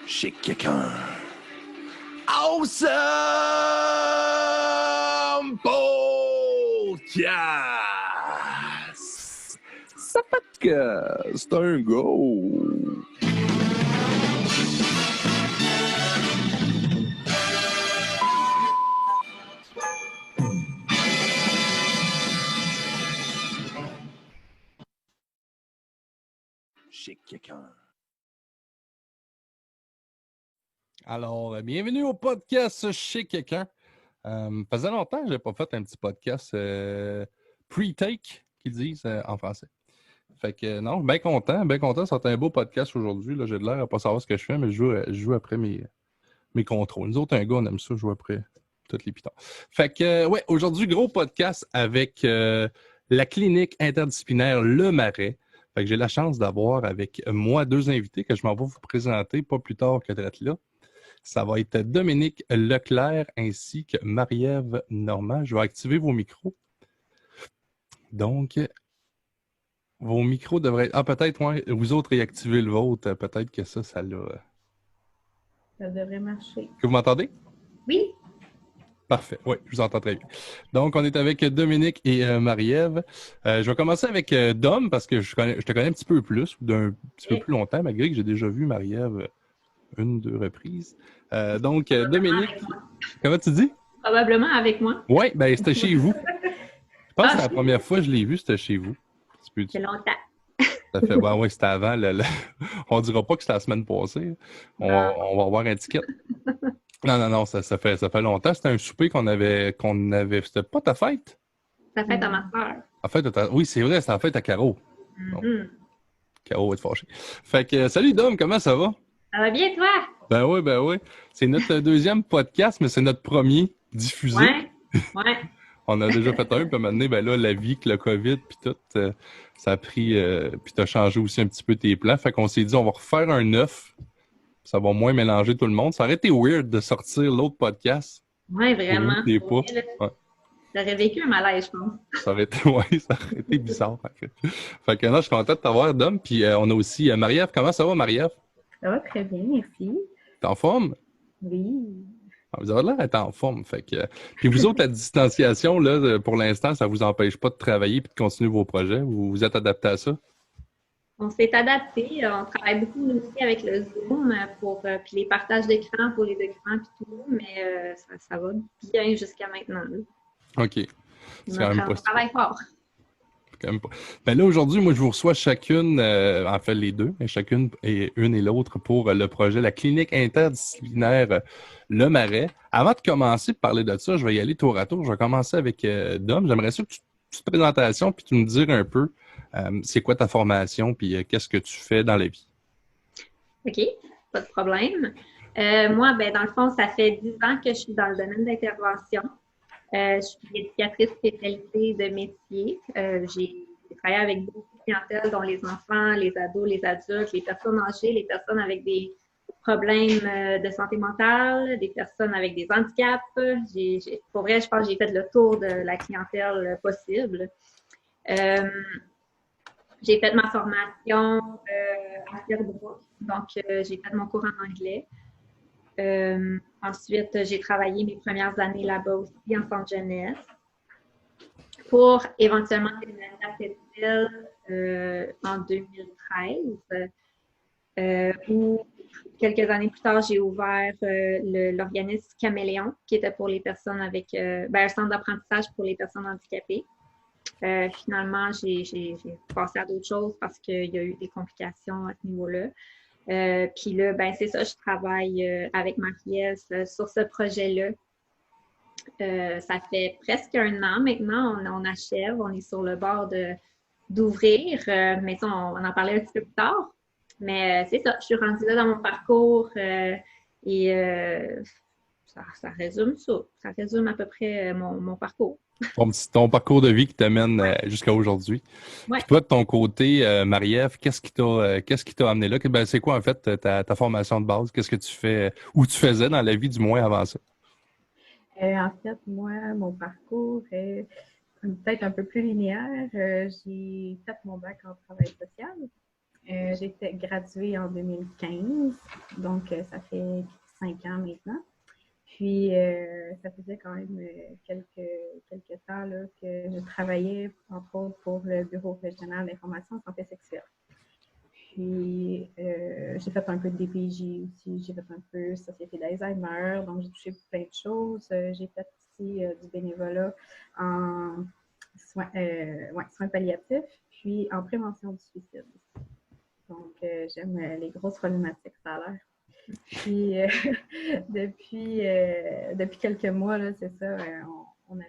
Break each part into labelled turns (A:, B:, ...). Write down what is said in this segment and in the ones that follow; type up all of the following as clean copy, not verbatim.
A: Chez quelqu'un. Awesome Podcast! Ça podcast, un go! Chez quelqu'un.
B: Alors, bienvenue au podcast Chez quelqu'un. Faisait longtemps que je n'ai pas fait un petit podcast pre-take, qu'ils disent en français. Fait que non, bien content. Ça va être un beau podcast aujourd'hui. Là, j'ai de l'air à ne pas savoir ce que je fais, mais je joue après mes contrôles. Nous autres, un gars, on aime ça, jouer après toutes les pitons. Fait que, ouais, aujourd'hui, gros podcast avec la clinique interdisciplinaire Le Marais. Fait que j'ai la chance d'avoir avec moi deux invités que je m'en vais vous présenter pas plus tard que d'être là. Ça va être Dominique Leclerc ainsi que Marie-Ève Normand. Je vais activer vos micros. Donc, vos micros devraient être... Ah, peut-être, ouais, vous autres réactivez le vôtre. Peut-être que ça l'a...
C: Ça devrait marcher.
B: Que vous m'entendez?
C: Oui.
B: Parfait, oui, je vous entends très bien. Donc, on est avec Dominique et Marie-Ève. Je vais commencer avec Dom parce que je te connais un petit peu plus, d'un petit peu plus longtemps, malgré que j'ai déjà vu Marie-Ève une, deux reprises. Donc, Dominique, comment tu dis?
C: Probablement avec moi.
B: Oui, ben c'était chez vous. Je pense que c'est la première fois que je l'ai vu, c'était chez vous.
C: C'est longtemps.
B: Ça fait, ben oui, c'était avant. On dira pas que c'était la semaine passée. On va avoir un ticket. Non, ça fait longtemps. C'était un souper qu'on avait. C'était pas ta fête?
C: Ça fait à ma soeur.
B: En fait, oui, c'est vrai, c'était la fête à Caro.
C: Mm-hmm.
B: Caro va être fâché. Fait que, salut Dom, comment ça va?
C: Ça va bien, toi?
B: Ben oui. C'est notre deuxième podcast, mais c'est notre premier diffusé.
C: Ouais.
B: On a déjà fait un, puis maintenant, ben là, la vie, que le COVID, puis tout, ça a pris, puis t'as changé aussi un petit peu tes plans. Fait qu'on s'est dit, on va refaire un neuf. Ça va moins mélanger tout le monde. Ça aurait été weird de sortir l'autre podcast.
C: Ouais, vraiment.
B: Ouais.
C: J'aurais vécu un malaise, je pense.
B: Ça aurait été bizarre. Fait que là, je suis content de t'avoir, Dom. Puis on a aussi Marie-Ève. Comment ça va, Marie-Ève?
C: Ça va très bien, merci.
B: T'es en forme?
C: Oui.
B: Vous avez l'air d'être en forme. Fait que... Puis vous autres, la distanciation, là, pour l'instant, ça vous empêche pas de travailler et de continuer vos projets? Vous êtes adapté à ça?
C: On s'est adapté. On travaille beaucoup, nous aussi, avec le Zoom puis les partages d'écran pour les documents et tout, mais ça va bien jusqu'à maintenant. Là.
B: OK. C'est quand même pas
C: on travaille fort.
B: Ben là, aujourd'hui, moi, je vous reçois chacune, en fait, les deux, mais chacune et une et l'autre pour le projet, la clinique interdisciplinaire Le Marais. Avant de commencer à parler de ça, je vais y aller tour à tour. Je vais commencer avec Dom. J'aimerais ça que tu te présentation puis tu me dire un peu c'est quoi ta formation puis qu'est-ce que tu fais dans la vie.
C: OK, pas de problème. Moi, ben, dans le fond, ça fait 10 ans que je suis dans le domaine d'intervention. Je suis éducatrice spécialisée de métier. J'ai travaillé avec beaucoup de clientèle, dont les enfants, les ados, les adultes, les personnes âgées, les personnes avec des problèmes de santé mentale, des personnes avec des handicaps. Pour vrai, je pense que j'ai fait le tour de la clientèle possible. J'ai fait ma formation à Sherbrooke, donc j'ai fait mon cours en anglais. Ensuite, j'ai travaillé mes premières années là-bas aussi en centre jeunesse pour éventuellement déménager à cette ville en 2013 où quelques années plus tard, j'ai ouvert l'organisme Caméléon qui était pour les personnes avec un centre d'apprentissage pour les personnes handicapées. Finalement, j'ai passé à d'autres choses parce qu'il y a eu des complications à ce niveau-là. Puis là, ben c'est ça, je travaille avec Marie-Ève sur ce projet-là. Ça fait presque un an maintenant, on achève, on est sur le bord d'ouvrir, mais ça, on en parlait un petit peu plus tard. Mais c'est ça, je suis rendue là dans mon parcours et ça résume ça. Ça résume à peu près mon parcours.
B: Ton parcours de vie qui t'amène jusqu'à aujourd'hui.
C: Ouais.
B: Puis toi, de ton côté, Marie-Ève, qu'est-ce qui t'a amené là? Ben, c'est quoi, en fait, ta formation de base? Qu'est-ce que tu fais, ou tu faisais dans la vie, du moins, avant ça?
D: En fait, moi, mon parcours est peut-être un peu plus linéaire. J'ai fait mon bac en travail social. J'ai été graduée en 2015, donc ça fait 5 ans maintenant. Puis, ça faisait quand même quelques temps là, que je travaillais, entre autres, pour le Bureau régional d'information en santé sexuelle. Puis, j'ai fait un peu de DPJ aussi, j'ai fait un peu Société d'Alzheimer, donc j'ai touché plein de choses. J'ai fait aussi du bénévolat en soins palliatifs, puis en prévention du suicide. Donc, j'aime les grosses problématiques, ça a l'air. Puis, depuis quelques mois, là, c'est ça, on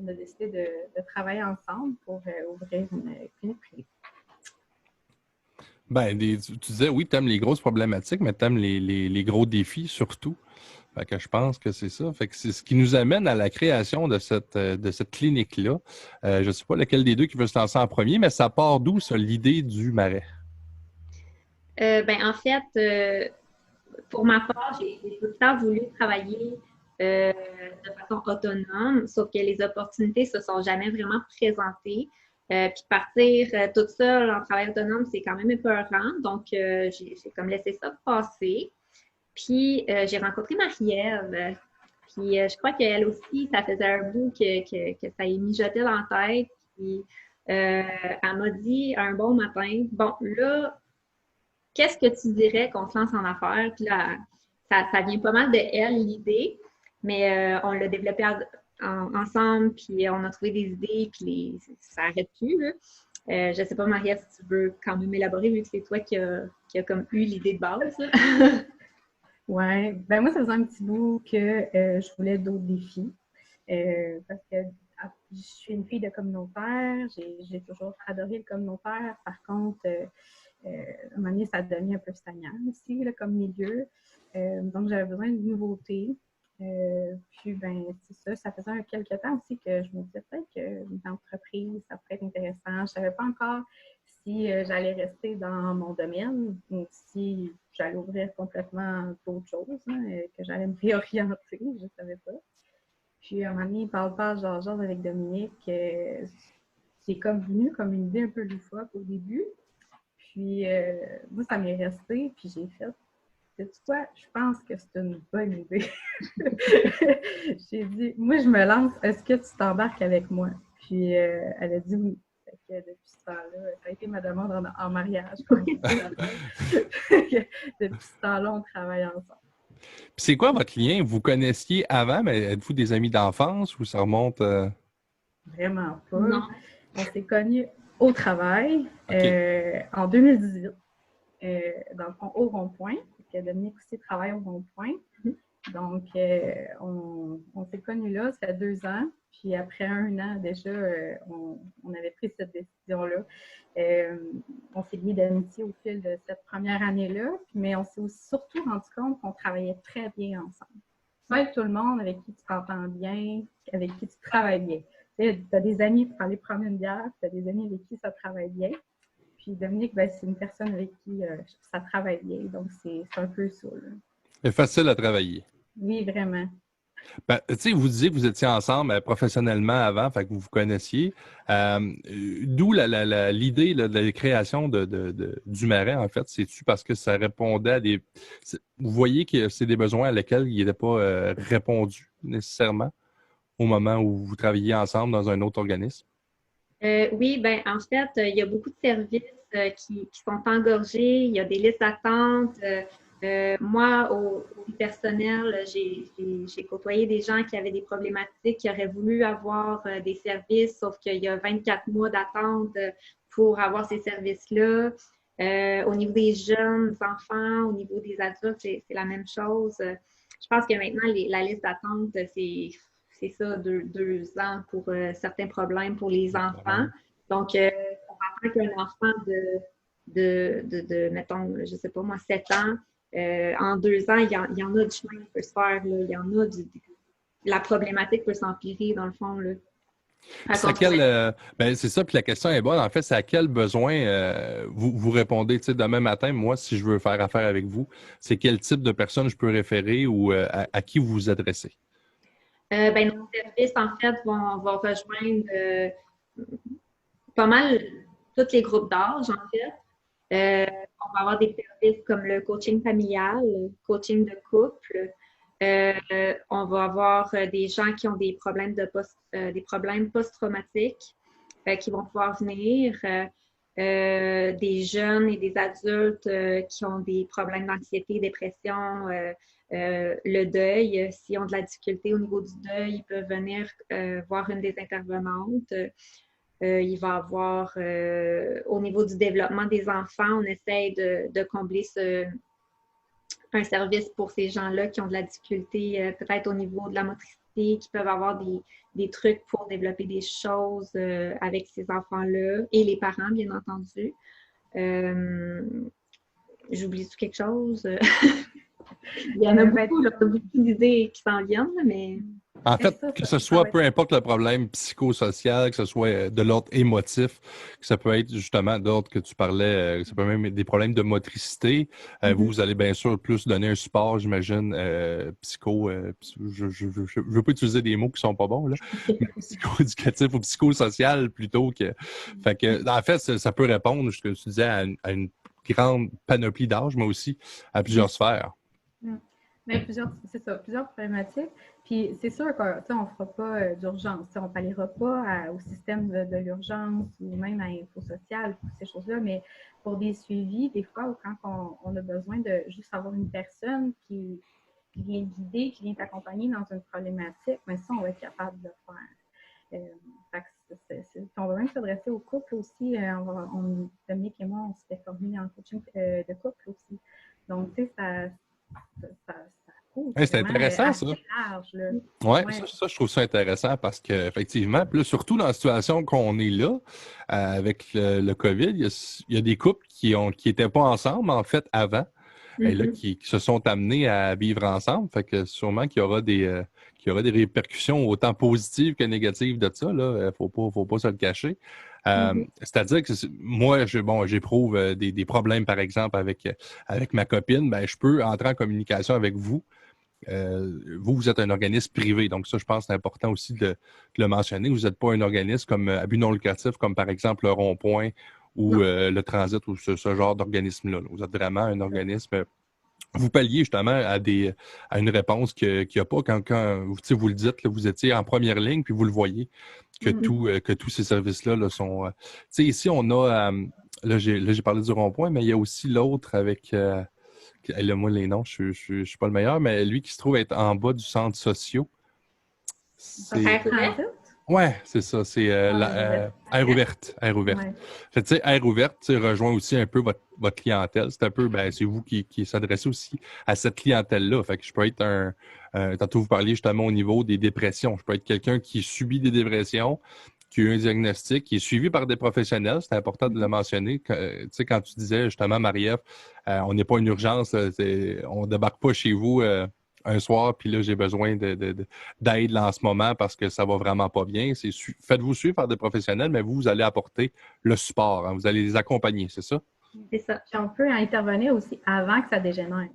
D: a décidé de travailler ensemble pour ouvrir une clinique privée.
B: Ben, tu disais, oui, tu aimes les grosses problématiques, mais tu aimes les gros défis surtout. Fait que je pense que c'est ça. Fait que c'est ce qui nous amène à la création de cette clinique-là. Je ne sais pas lequel des deux qui veut se lancer en premier, mais ça part d'où, ça, l'idée du marais?
C: En fait, pour ma part, j'ai tout le temps voulu travailler de façon autonome, sauf que les opportunités ne se sont jamais vraiment présentées. Puis partir toute seule en travail autonome, c'est quand même épeurant. Donc, j'ai comme laissé ça passer. Puis, j'ai rencontré Marie-Ève. Puis, je crois qu'elle aussi, ça faisait un bout que ça y mijotait dans la tête. Puis, elle m'a dit un bon matin, bon, là, qu'est-ce que tu dirais qu'on se lance en affaires? Puis là, ça vient pas mal de elle, l'idée, mais on l'a développé ensemble, puis on a trouvé des idées, puis ça n'arrête plus, là. Je ne sais pas, Marie-Ève, si tu veux quand même élaborer, vu que c'est toi qui a comme eu l'idée de base.
D: Oui, ben moi, ça faisait un petit bout que je voulais d'autres défis. Parce que je suis une fille de communautaire, j'ai toujours adoré le communautaire. Par contre, à un moment donné, ça devenait un peu stagnant aussi, là, comme milieu. Donc, j'avais besoin de nouveautés. Puis, ben, c'est ça faisait quelques temps aussi que je me disais peut-être qu'une entreprise, ça pourrait être intéressant. Je ne savais pas encore si j'allais rester dans mon domaine ou si j'allais ouvrir complètement d'autres choses, hein, que j'allais me réorienter, je ne savais pas. Puis, à un moment donné, parle genre avec Dominique, c'est comme venu comme une idée un peu loufoque au début. Puis, moi, ça m'est resté, puis j'ai fait, sais-tu quoi, je pense que c'est une bonne idée. J'ai dit, moi, je me lance, est-ce que tu t'embarques avec moi? Puis, elle a dit oui. Fait que depuis ce temps-là, ça a été ma demande en mariage. Depuis ce temps-là, on travaille ensemble.
B: Puis c'est quoi votre lien? Vous connaissiez avant, mais êtes-vous des amis d'enfance ou ça remonte?
D: Vraiment pas.
C: Non.
D: On s'est connus au travail en 2018, dans le fond, au Rond-Point. Dominique aussi travaille au Rond-Point. Donc, on s'est connus là, ça fait 2 ans. Puis après 1 an déjà, on avait pris cette décision-là. On s'est liés d'amitié au fil de cette première année-là, mais on s'est aussi surtout rendu compte qu'on travaillait très bien ensemble. Pas avec tout le monde, avec qui tu t'entends bien, avec qui tu travailles bien. Tu as des amis pour aller prendre une bière, tu as des amis avec qui ça travaille bien. Puis Dominique, ben, c'est une personne avec qui ça travaille bien. Donc, c'est un peu ça.
B: C'est facile à travailler.
D: Oui, vraiment.
B: Ben, tu sais, vous disiez que vous étiez ensemble professionnellement avant, fait que vous vous connaissiez. D'où l'idée de la création du marais, en fait. C'est-tu parce que ça répondait à des... Vous voyez que c'est des besoins à lesquels il n'était pas répondu nécessairement au moment où vous travailliez ensemble dans un autre organisme?
C: Oui, ben en fait, il y a beaucoup de services qui sont engorgés, il y a des listes d'attente. Moi, au personnel, j'ai côtoyé des gens qui avaient des problématiques, qui auraient voulu avoir des services, sauf qu'il y a 24 mois d'attente pour avoir ces services-là. Au niveau des jeunes enfants, au niveau des adultes, c'est la même chose. Je pense que maintenant, la liste d'attente, c'est ça, 2 ans pour certains problèmes pour les enfants. Donc, on attend qu'un enfant mettons, je ne sais pas moi, 7 ans, en 2 ans, il y en a du chemin qui peut se faire. Là. Il y en a la problématique peut s'empirer, dans le fond. Là.
B: C'est ça, puis la question est bonne. En fait, c'est à quel besoin vous répondez, tu sais, demain matin, moi, si je veux faire affaire avec vous, c'est quel type de personne je peux référer ou à qui vous vous adressez?
C: Nos services, en fait, vont rejoindre pas mal tous les groupes d'âge, en fait. On va avoir des services comme le coaching familial, le coaching de couple. On va avoir des gens qui ont des problèmes des problèmes post-traumatiques qui vont pouvoir venir. Des jeunes et des adultes qui ont des problèmes d'anxiété, dépression, le deuil. S'ils ont de la difficulté au niveau du deuil, ils peuvent venir voir une des intervenantes. Il va y avoir, au niveau du développement des enfants, on essaie de combler un service pour ces gens-là qui ont de la difficulté, peut-être au niveau de la motricité, qui peuvent avoir des trucs pour développer des choses avec ces enfants-là et les parents, bien entendu. J'oublie quelque chose? Il y en a beaucoup, là, beaucoup d'idées qui s'en viennent, mais...
B: En fait, que ce soit, peu importe le problème psychosocial, que ce soit de l'ordre émotif, que ça peut être justement d'ordre que tu parlais, ça peut même être des problèmes de motricité. Vous allez bien sûr plus donner un support, j'imagine, psycho. Je veux pas utiliser des mots qui sont pas bons, là. Psycho-éducatif ou psychosocial plutôt que. Fait que, en fait, ça peut répondre, ce que tu disais, à une grande panoplie d'âges, mais aussi à plusieurs sphères.
D: Mais c'est ça, plusieurs problématiques. Puis c'est sûr qu'on ne fera pas d'urgence. On ne palliera pas au système de l'urgence ou même à InfoSocial pour ces choses-là, mais pour des suivis, des fois, ou quand on a besoin de juste avoir une personne qui vient guider, qui vient t'accompagner dans une problématique, mais ça, on va être capable de le faire. On va même s'adresser au couple aussi. Dominique et moi, on s'était formés en coaching de couple aussi. Donc, tu sais, ça
B: c'est intéressant, ça. Oui, ça, je trouve ça intéressant parce qu'effectivement, surtout dans la situation qu'on est là, avec le COVID, il y a des couples qui n'étaient pas ensemble, en fait, avant, et là, qui se sont amenés à vivre ensemble. Fait que sûrement qu'il y aura des répercussions autant positives que négatives de ça, là. Faut pas se le cacher. C'est-à-dire que moi, j'éprouve des problèmes, par exemple, avec ma copine, ben, je peux entrer en communication avec vous. Vous êtes un organisme privé, donc ça, je pense que c'est important aussi de le mentionner. Vous n'êtes pas un organisme comme à but non lucratif, comme par exemple le Rond-Point ou le Transit ou ce genre d'organisme-là. Vous êtes vraiment un organisme. Vous palliez justement à une réponse qu'il n'y a pas quand vous le dites, là, vous étiez en première ligne, puis vous le voyez, que tous ces services-là là, sont. Ici, on a. Là, j'ai parlé du Rond-Point, mais il y a aussi l'autre avec. Là, moi, les noms, je suis pas le meilleur, mais lui qui se trouve être en bas du centre social. Ouais, c'est ça. C'est Air ouverte. Air ouverte. Ouais. Fait que, Air ouverte rejoint aussi un peu votre clientèle. C'est un peu, c'est vous qui s'adressez aussi à cette clientèle-là. Fait que je peux être tantôt vous parliez justement au niveau des dépressions. Je peux être quelqu'un qui subit des dépressions, qui a eu un diagnostic, qui est suivi par des professionnels. C'est important de le mentionner. Quand tu disais justement, Marie-Ève, on n'est pas une urgence, on débarque pas chez vous un soir, puis là, j'ai besoin d'aide là en ce moment parce que ça va vraiment pas bien. Faites-vous suivre par des professionnels, mais vous allez apporter le support. Hein, vous allez les accompagner, c'est ça?
D: C'est ça. Puis on peut intervenir aussi avant que ça dégénère.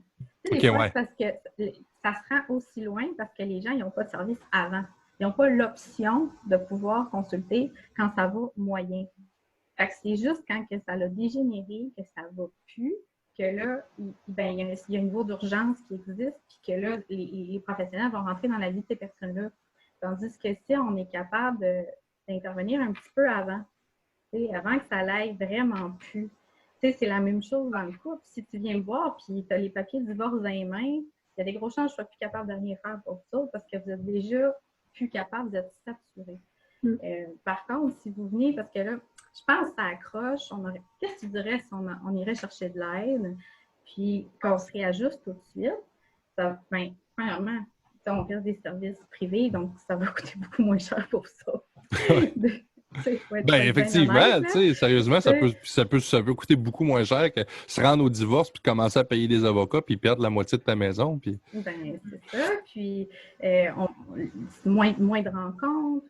D: Des fois, c'est parce que ça se rend aussi loin parce que les gens, ils n'ont pas de service avant. Ils n'ont pas l'option de pouvoir consulter quand ça va moyen. Fait que c'est juste quand que ça a dégénéré, que ça ne va plus, que là, il y a un niveau d'urgence qui existe, puis que là, les professionnels vont rentrer dans la vie de ces personnes-là. Tandis que si on est capable d'intervenir un petit peu avant que ça l'aille vraiment plus. C'est la même chose dans le couple. Si tu viens me voir, puis tu as les papiers de divorce dans les mains, il y a des gros chances que je ne sois plus capable de rien faire pour ça parce que vous êtes déjà plus capable, vous êtes saturé. Par contre, si vous venez, parce que là, je pense que ça accroche, qu'est-ce que tu dirais si on irait chercher de l'aide, puis qu'on se réajuste tout de suite? Premièrement, on fait des services privés, donc ça va coûter beaucoup moins cher pour ça.
B: Effectivement, sérieusement, ça peut coûter beaucoup moins cher que se rendre au divorce puis commencer à payer des avocats puis perdre la moitié de ta maison. Puis...
D: c'est ça. Puis, moins de rencontres,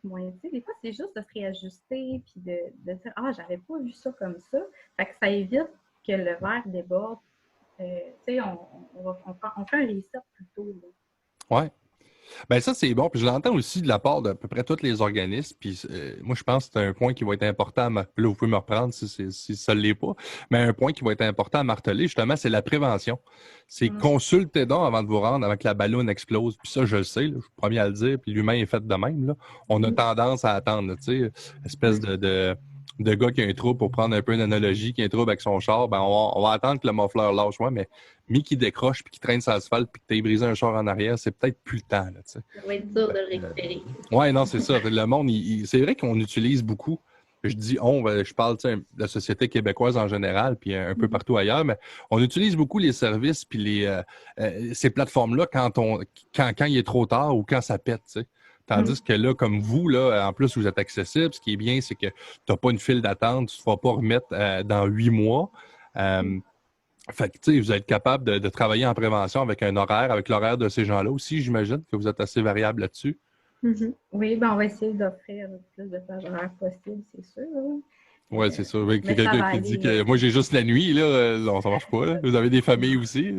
D: des fois, c'est juste de se réajuster puis de dire « Ah, j'avais pas vu ça comme ça. » Fait que ça évite que le verre déborde. On fait un reset plus tôt.
B: Oui. Ben ça, c'est bon. Puis je l'entends aussi de la part d'à peu près tous les organismes. Puis moi, je pense que c'est un point qui va être important. Là, vous pouvez me reprendre si ça ne l'est pas. Mais un point qui va être important à marteler, justement, c'est la prévention. C'est consulter donc avant de vous rendre, avant que la balloune explose. Puis ça, je le sais, là, je suis le premier à le dire. Puis l'humain est fait de même. Là. On a tendance à attendre, là, tu sais, espèce de gars qui a un trouble, pour prendre un peu une analogie, qui a un trouble avec son char, ben on va attendre que le muffler lâche. Ouais, mais qui décroche, puis qui traîne sur l'asphalte, puis que tu aies brisé un char en arrière, c'est peut-être plus le temps. Là, tu sais.
C: Ça va être dur de le récupérer.
B: Ouais, non, c'est ça. Le monde, c'est vrai qu'on utilise beaucoup. Je dis je parle de la société québécoise en général, puis un peu partout ailleurs, mais on utilise beaucoup les services puis ces plateformes-là quand il est trop tard ou quand ça pète, tu sais. Tandis que là, comme vous, là, en plus, vous êtes accessible. Ce qui est bien, c'est que tu n'as pas une file d'attente, tu ne te feras pas remettre dans 8 mois. Fait que, tu sais, vous êtes capable de travailler en prévention avec un horaire, avec l'horaire de ces gens-là aussi, j'imagine que vous êtes assez variable là-dessus.
D: Oui, ben on va essayer d'offrir le plus de plages horaires possible, c'est sûr.
B: Oui, c'est ça. Quelqu'un qui dit que moi, j'ai juste la nuit, là, non, ça marche pas. Là. Vous avez des familles aussi.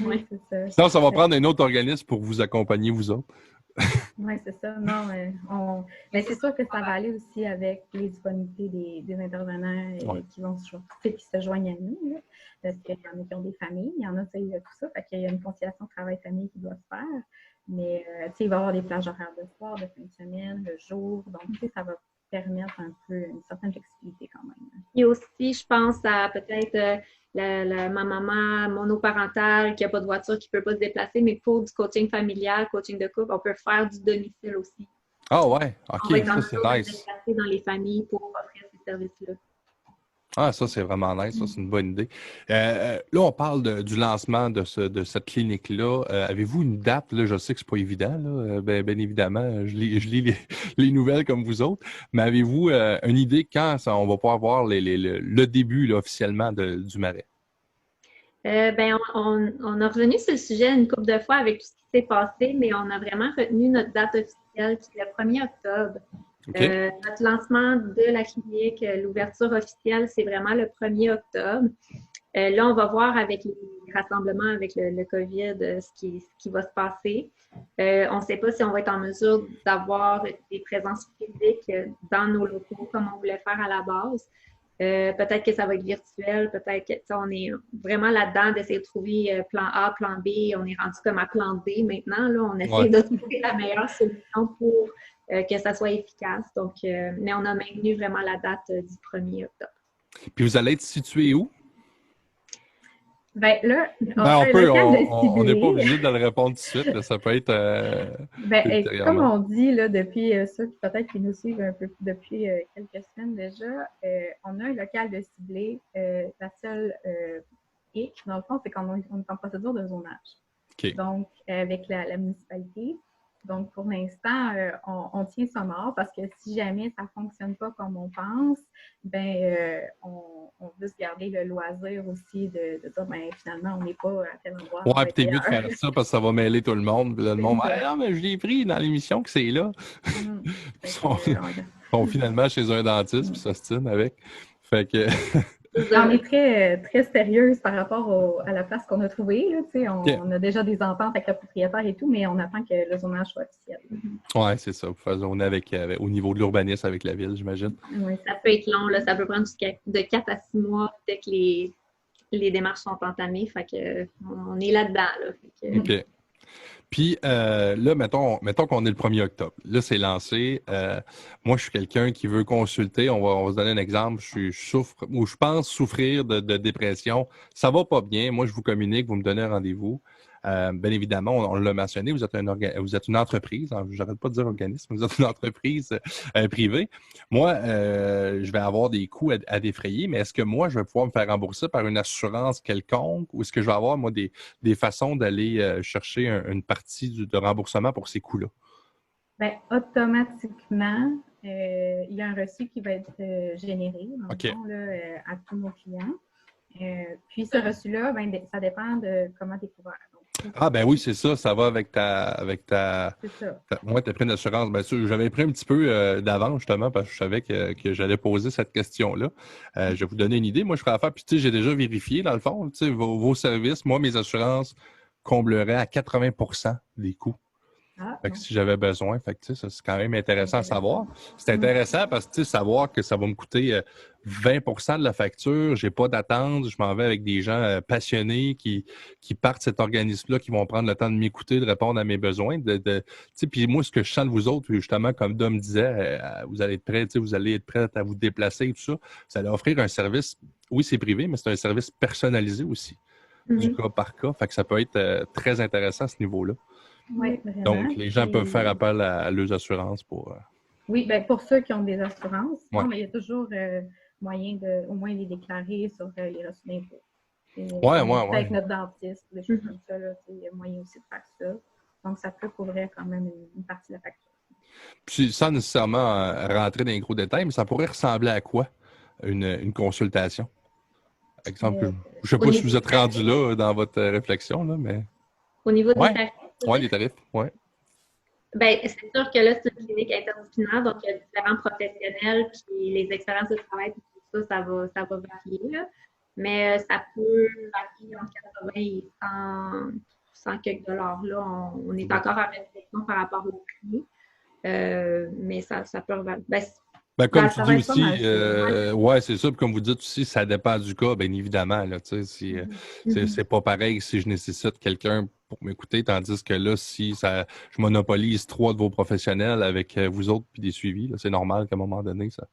D: Oui, c'est ça.
B: Sinon, ça va prendre un autre organisme pour vous accompagner, vous autres.
D: Oui, c'est ça. Non, mais c'est sûr que ça va aller aussi avec les disponibilités des intervenants qui se joignent à nous. Là, parce qu'il y en a qui ont des familles, il y en a tout ça. Fait qu'il y a une conciliation travail-famille qui doit se faire. Mais il va y avoir des plages horaires de soir, de fin de semaine, de jour. Donc, ça va permettre un peu une certaine flexibilité quand même.
C: Et aussi, je pense à peut-être ma maman monoparentale qui n'a pas de voiture, qui ne peut pas se déplacer, mais pour du coaching familial, coaching de couple, on peut faire du domicile aussi.
B: Ah ouais, OK,
C: on va être
B: ça c'est nice.
C: Se déplacer dans les familles pour offrir ces services-là.
B: Ah, ça, c'est vraiment nice. Ça, c'est une bonne idée. Là, on parle du lancement de cette clinique-là. Avez-vous une date? Là, je sais que c'est pas évident. Là. Bien évidemment, je lis les nouvelles comme vous autres. Mais avez-vous une idée quand on va pouvoir voir le début là, officiellement du Marais?
C: On a revenu sur le sujet une couple de fois avec tout ce qui s'est passé, mais on a vraiment retenu notre date officielle, qui est le 1er octobre. Okay. Notre lancement de la clinique, l'ouverture officielle, c'est vraiment le 1er octobre. Là, on va voir avec les rassemblements, avec le COVID, ce qui va se passer. On ne sait pas si on va être en mesure d'avoir des présences physiques dans nos locaux comme on voulait faire à la base. Peut-être que ça va être virtuel, peut-être que on est vraiment là-dedans d'essayer de trouver plan A, plan B. On est rendu comme à plan D maintenant. Là, on essaie de trouver la meilleure solution pour que ça soit efficace. Donc, mais on a maintenu vraiment la date du 1er octobre.
B: Puis vous allez être situé où?
D: Bien là,
B: on n'est pas obligé de le répondre tout de suite. Là, ça peut être
D: comme on dit là, depuis ceux peut-être qui nous suivent un peu depuis quelques semaines déjà, on a un local de ciblé. La seule hic, dans le fond, c'est qu'on est en procédure de zonage.
B: Okay. Donc,
D: avec la municipalité. Donc, pour l'instant, on tient ça mort parce que si jamais ça ne fonctionne pas comme on pense, on veut se garder le loisir aussi de dire, finalement, on n'est pas à tel endroit.
B: Ouais, puis t'es mieux de faire ça parce que ça va mêler tout le monde. Puis là, le monde, non, mais je l'ai pris dans l'émission que c'est là. Ils sont finalement chez un dentiste puis s'ostinent avec. Fait que.
D: On est très, très sérieuse par rapport à la place qu'on a trouvée. Là, on a déjà des ententes avec le propriétaire et tout, mais on attend que le zonage soit officiel.
B: Oui, c'est ça. Vous faites zoner au niveau de l'urbanisme avec la ville, j'imagine.
C: Oui, ça peut être long. Là, ça peut prendre de 4 à 6 mois dès que les démarches sont entamées. Fait que, on est là-dedans. Là,
B: OK. Puis là, mettons qu'on est le 1er octobre. Là, c'est lancé. Moi, je suis quelqu'un qui veut consulter. On va se donner un exemple. Je pense souffrir de dépression. Ça va pas bien. Moi, je vous communique, vous me donnez un rendez-vous. Bien évidemment, on l'a mentionné, vous êtes une entreprise, j'arrête pas de dire organisme, vous êtes une entreprise privée. Moi, je vais avoir des coûts à défrayer, mais est-ce que moi, je vais pouvoir me faire rembourser par une assurance quelconque ou est-ce que je vais avoir, moi, des façons d'aller chercher une partie de remboursement pour ces coûts-là?
D: Bien, automatiquement, il y a un reçu qui va être généré dans le fond, là, à tous nos clients. Puis ce reçu-là, ça dépend de comment tu es couvert.
B: Ah ben oui, c'est ça. Ça va avec ta.
D: C'est ça.
B: Moi, tu as pris une assurance. Bien sûr, j'avais pris un petit peu d'avance, justement, parce que je savais que j'allais poser cette question-là. Je vais vous donner une idée. Moi, je ferai affaire, puis tu sais, j'ai déjà vérifié, dans le fond, tu sais, vos services. Moi, mes assurances combleraient à 80% des coûts.
D: Ah,
B: Fait que
D: bon.
B: si j'avais besoin, fait que, tu sais, ça, c'est quand même intéressant à savoir. C'est intéressant parce que, tu sais, savoir que ça va me coûter 20% de la facture, j'ai pas d'attente, je m'en vais avec des gens passionnés qui partent de cet organisme-là, qui vont prendre le temps de m'écouter, de répondre à mes besoins. Tu sais, puis moi, ce que je sens de vous autres, justement, comme Dom disait, vous allez être prêts, tu sais, vous allez être prêts à vous déplacer et tout ça. Vous allez offrir un service, oui, c'est privé, mais c'est un service personnalisé aussi, du cas par cas. Fait que ça peut être très intéressant à ce niveau-là.
D: Oui, vraiment.
B: Donc, les gens peuvent
D: Puis-
B: faire appel à leurs assurances pour.
D: Oui, ben pour ceux qui ont des assurances,
B: Ouais.
D: non, mais il y a toujours moyen de au moins les déclarer sur les reçus d'impôts.
B: Ouais.
D: Avec notre dentiste, des choses comme ça, là, il y a moyen aussi de faire ça. Donc, ça peut couvrir quand même une partie de la facture.
B: Puis, sans nécessairement rentrer dans les gros détails, mais ça pourrait ressembler à quoi une consultation? Par exemple, je ne sais pas si vous êtes rendu là dans votre réflexion, là, mais.
C: Au niveau des tarifs?
B: Oui, les tarifs, oui.
C: Bien, c'est sûr que là, c'est une clinique interdisciplinaire, donc il y a différents professionnels, puis les expériences de travail, puis tout ça, ça va varier. Là. Mais ça peut varier entre 80 et 100 quelques dollars. Là, on est encore en réflexion par rapport au prix. Mais ça peut varier.
B: Ben, comme tu
D: ça
B: dis
D: va être
B: aussi,
D: pas mal,
B: ouais, c'est ça. Puis comme vous dites aussi, ça dépend du cas, bien évidemment. Là, c'est pas pareil si je nécessite quelqu'un pour m'écouter, tandis que là, si je monopolise 3 de vos professionnels avec vous autres puis des suivis, c'est normal qu'à un moment donné, ça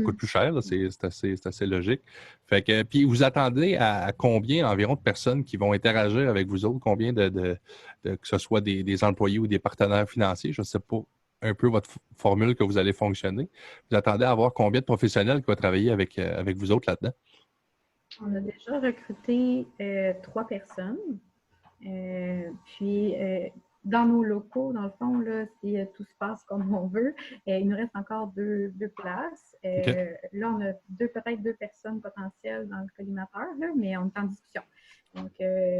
B: coûte plus cher. Là, c'est assez logique. Fait que, puis vous attendez à combien environ de personnes qui vont interagir avec vous autres? Combien que ce soit des employés ou des partenaires financiers? Je ne sais pas un peu votre formule que vous allez fonctionner. Vous attendez à avoir combien de professionnels qui vont travailler avec vous autres là-dedans?
D: On a déjà recruté 3 personnes. Puis, dans nos locaux, dans le fond, là, si tout se passe comme on veut, il nous reste encore deux places. Là, on a peut-être 2 personnes potentielles dans le collimateur, là, mais on est en discussion. Donc,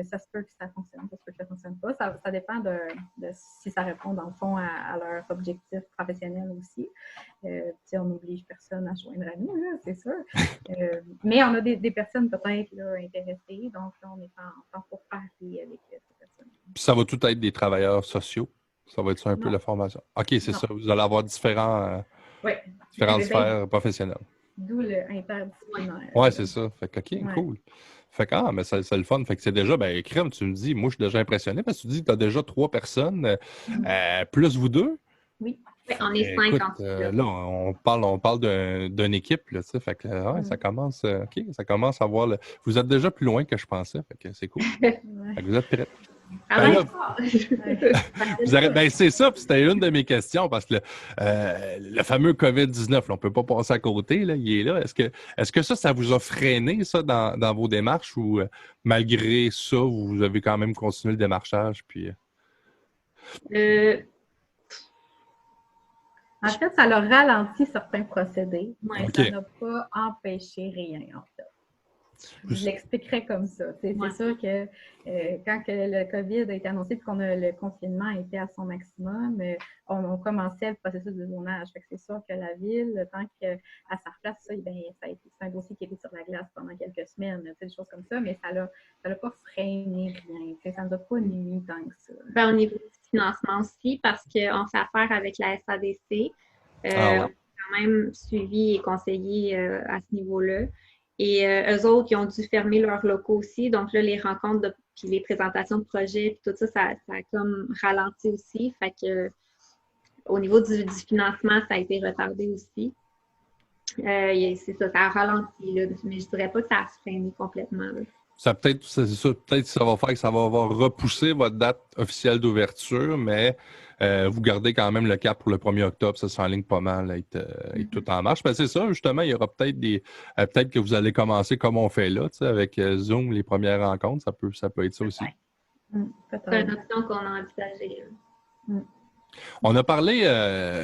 D: ça se peut que ça fonctionne, ça se peut que ça ne fonctionne pas. Ça dépend de si ça répond, dans le fond, à leur objectif professionnel aussi. On n'oblige personne à se joindre à nous, là, c'est sûr. Mais on a des personnes peut-être là, intéressées, donc là, on est en pourparlers avec ces personnes.
B: Puis ça va tout être des travailleurs sociaux? Ça va être ça un peu la formation? OK, c'est ça. Vous allez avoir différentes sphères professionnelles.
D: D'où le interdisciplinaire.
B: Oui, c'est ça. Fait que, OK, cool. Fait que, mais c'est le fun. Fait que c'est déjà, ben, crème, tu me dis, moi, je suis déjà impressionné parce que tu dis que tu as déjà 3 personnes, plus vous 2.
D: Oui.
C: On est 5 en tout.
B: Là, on parle d'une équipe, là, tu sais. Fait que, ça commence, OK, ça commence à voir Vous êtes déjà plus loin que je pensais. Fait que c'est cool. Fait que vous êtes prêts. C'est ça, puis c'était une de mes questions, parce que le fameux COVID-19, là, on ne peut pas passer à côté, là, il est là. Est-ce que ça vous a freiné, ça, dans vos démarches, ou malgré ça, vous avez quand même continué le démarchage? Puis,
D: En fait, ça a ralenti certains procédés, mais
B: OK.
D: ça n'a pas empêché rien, en fait. Je l'expliquerai comme ça. C'est sûr que quand le COVID a été annoncé et que le confinement était à son maximum, on commençait le processus de zonage. Fait que c'est sûr que la ville, le temps qu'elle se replace, c'est un dossier qui était sur la glace pendant quelques semaines, des choses comme ça, mais ça l'a pas freiné rien. Ça ne nous a pas nuit tant que ça.
C: Au niveau du financement aussi, parce qu'on fait affaire avec la SADC. On est quand même suivi et conseillé à ce niveau-là. Et eux autres, ils ont dû fermer leurs locaux aussi. Donc là, les rencontres puis les présentations de projets, puis tout ça, ça a comme ralenti aussi. Fait que au niveau du financement, ça a été retardé aussi. C'est ça a ralenti, là, mais je dirais pas que ça a freiné complètement. Là.
B: Peut-être que ça va faire que ça va avoir repoussé votre date officielle d'ouverture, mais vous gardez quand même le cap pour le 1er octobre. Ça s'enligne pas mal, être tout en marche. Ben, c'est ça, justement, il y aura peut-être peut-être que vous allez commencer comme on fait là, avec Zoom, les premières rencontres. Ça peut être ça aussi.
C: C'est une option qu'on a envisagée.
B: On a parlé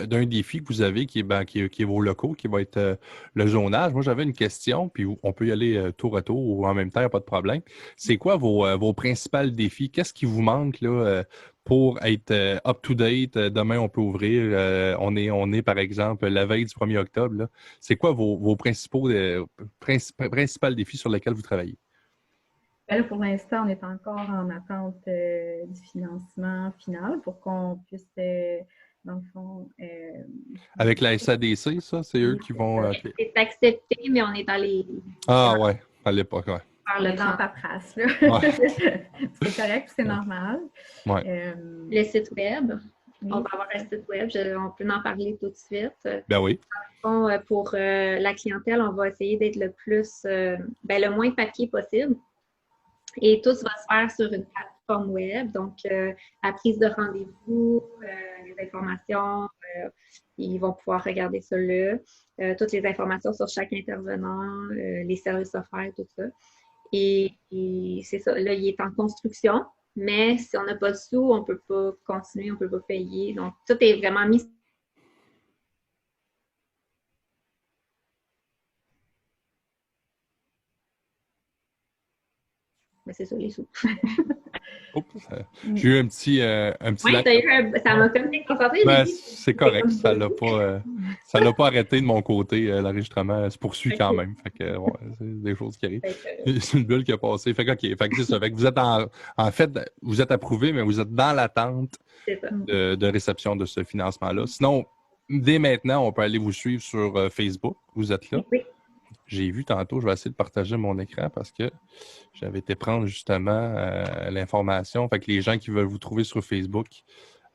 B: d'un défi que vous avez qui est vos locaux, qui va être le zonage. Moi, j'avais une question, puis on peut y aller tour à tour ou en même temps, pas de problème. C'est quoi vos principaux défis? Qu'est-ce qui vous manque là, pour être up-to-date? Demain, on peut ouvrir. On est, par exemple, la veille du 1er octobre. Là. C'est quoi vos principaux défis sur lesquels vous travaillez?
D: Ben là, pour l'instant, on est encore en attente du financement final pour qu'on puisse, dans le fond,
B: Avec la SADC, ça, c'est eux
D: oui,
B: qui
D: c'est
B: vont.
D: ça.
C: C'est accepté, mais on est dans les
B: Ah ouais, à l'époque, ouais.
C: par
D: On
C: le
D: est dans la
C: temps.
D: paperasse, là.
B: Ouais.
D: C'est correct, c'est
B: Ouais.
D: normal.
B: Ouais.
C: Le site web.
D: Oui.
C: On va avoir un site web, on peut en parler tout de suite.
B: Ben oui.
C: Bon, pour la clientèle, on va essayer d'être le moins papier possible. Et tout va se faire sur une plateforme web. Donc, la prise de rendez-vous, les informations, ils vont pouvoir regarder ça là. Toutes les informations sur chaque intervenant, les services offerts, tout ça. Et c'est ça. Là, il est en construction, mais si on n'a pas de sous, on ne peut pas continuer, on ne peut pas payer. Donc, tout est vraiment mis. Mais c'est ça, les sous.
B: Oups, j'ai eu un petit
C: Oui,
B: lag.
C: ça m'a comme déconcentré. J'ai
B: Ben,
C: dit,
B: c'est correct, ça l'a pas arrêté de mon côté, l'enregistrement se poursuit quand
C: Ok.
B: même. Fait que, ouais, c'est des choses qui arrivent.
C: Fait que,
B: C'est une bulle qui a passé. Fait que, OK, fait que c'est ça. Fait que vous êtes en fait, vous êtes approuvé, mais vous êtes dans l'attente
C: c'est ça.
B: de réception de ce financement-là. Sinon, dès maintenant, on peut aller vous suivre sur Facebook. Vous êtes là.
C: Oui.
B: J'ai vu tantôt, je vais essayer de partager mon écran parce que j'avais été prendre justement l'information. Fait que les gens qui veulent vous trouver sur Facebook,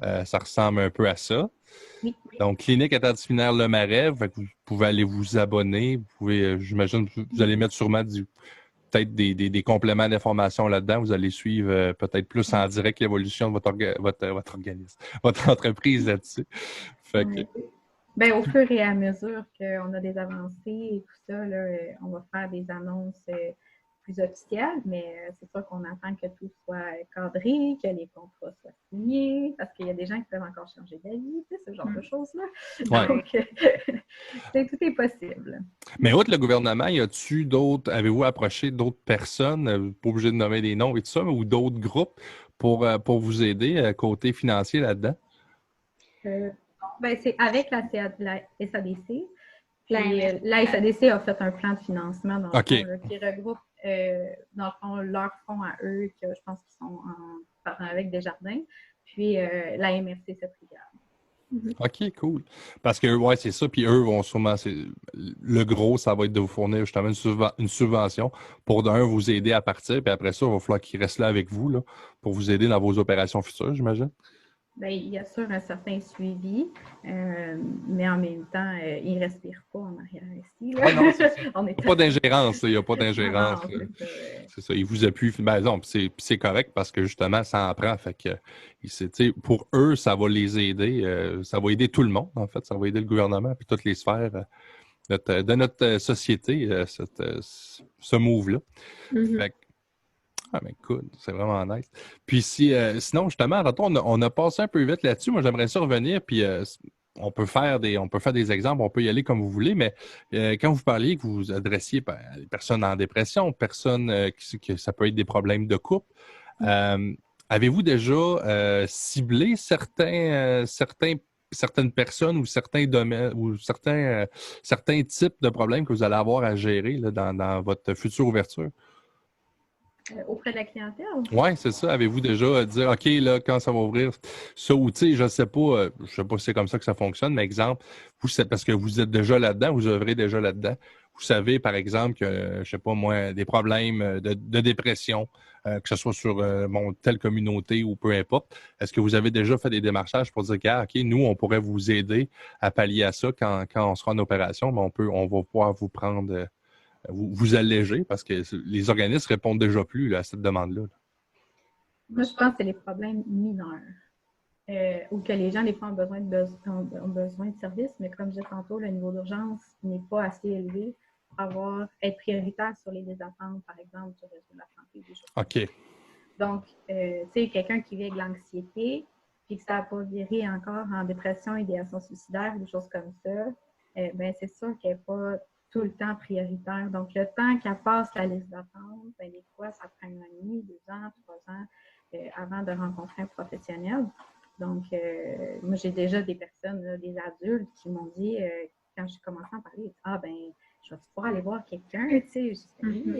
B: ça ressemble un peu à ça.
C: Oui.
B: Donc, Clinique interdisciplinaire Le Marais, fait que vous pouvez aller vous abonner. Vous pouvez, j'imagine, vous allez mettre sûrement peut-être des compléments d'information là-dedans. Vous allez suivre peut-être plus en direct l'évolution de votre organisme, votre entreprise là-dessus. Fait que,
D: Ouais. Ben, au fur et à mesure qu'on a des avancées et tout ça, là, on va faire des annonces plus officielles, mais c'est sûr qu'on attend que tout soit cadré, que les contrats soient signés, parce qu'il y a des gens qui peuvent encore changer d'avis, tu sais, ce genre de choses-là.
B: Ouais.
D: Donc, tout est possible.
B: Mais outre le gouvernement, avez-vous approché d'autres personnes, pas obligé de nommer des noms et tout ça, ou d'autres groupes pour vous aider côté financier là-dedans?
D: Ben, c'est avec la SADC.
C: La
D: Puis,
C: MS.
D: la SADC a fait un plan de financement, dans le
B: OK.
D: fond, là, qui regroupe, dans le fond, leurs fonds à eux, que je pense qu'ils sont en partenariat avec Desjardins, puis la MRC cette rivière.
B: OK, cool. Parce que, ouais, c'est ça. Puis eux vont sûrement, le gros, ça va être de vous fournir justement une subvention pour d'un, vous aider à partir. Puis après ça, il va falloir qu'ils restent là avec vous, là, pour vous aider dans vos opérations futures, j'imagine.
D: Ben, il y a sûr un certain suivi, mais en même temps, ils ne respirent pas en arrière ici. Là.
B: Ah non, c'est ça.
D: On
B: Il
D: est
B: n'y a pas d'ingérence, là. Il n'y a pas
D: Non,
B: d'ingérence.
D: non,
B: Là.
D: c'est ça,
B: C'est ça. Ils vous appuient. Ben non, puis c'est correct parce que justement, ça en prend. Fait que pour eux, ça va les aider. Ça va aider tout le monde, en fait. Ça va aider le gouvernement puis toutes les sphères de notre société, ce move-là. Fait que, ah, mais cool, c'est vraiment nice. Puis sinon, justement, Raton, on a passé un peu vite là-dessus. Moi, j'aimerais ça revenir, puis on peut faire des exemples, on peut y aller comme vous voulez, mais quand vous parliez que vous vous adressiez à des personnes en dépression, personnes que ça peut être des problèmes de couple, avez-vous déjà ciblé certaines personnes ou certains domaines ou certains types de problèmes que vous allez avoir à gérer là, dans votre future ouverture?
D: auprès de la clientèle.
B: Oui, c'est ça. Avez-vous déjà dit, OK, là, quand ça va ouvrir, ça ou, tu sais, je sais pas si c'est comme ça que ça fonctionne, mais exemple, parce que vous êtes déjà là-dedans, vous œuvrez déjà là-dedans. Vous savez, par exemple, que, je sais pas moi, des problèmes de dépression, que ce soit sur telle communauté ou peu importe. Est-ce que vous avez déjà fait des démarchages pour dire que, OK, nous, on pourrait vous aider à pallier à ça quand on sera en opération, mais on va pouvoir vous prendre vous alléger parce que les organismes répondent déjà plus là, à cette demande-là.
D: Moi, je pense que c'est les problèmes mineurs. Ou que les gens, des fois, ont besoin de services, mais comme je disais tantôt, le niveau d'urgence n'est pas assez élevé pour être prioritaire sur les désattentes, par exemple, du réseau de la santé. Des choses.
B: OK.
D: Donc, tu sais, quelqu'un qui vit avec l'anxiété, puis que ça n'a pas viré encore en dépression, idéation suicidaire, des choses comme ça, ben c'est sûr qu'elle n'est pas tout le temps prioritaire. Donc, le temps qu'elle passe la liste d'attente, ben, des fois, ça prend 1 an et demi, 2 ans, 3 ans avant de rencontrer un professionnel. Donc, moi, j'ai déjà des personnes, là, des adultes qui m'ont dit, quand j'ai commencé à en parler, ben, je vais pouvoir aller voir quelqu'un, tu sais, oui, tu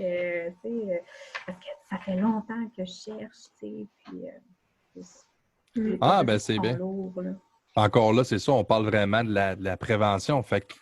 D: sais, parce que ça fait longtemps que je cherche, tu sais, puis...
B: Ah, ben c'est bien.
D: Lourd, là.
B: Encore là, c'est ça, on parle vraiment de la prévention. Fait que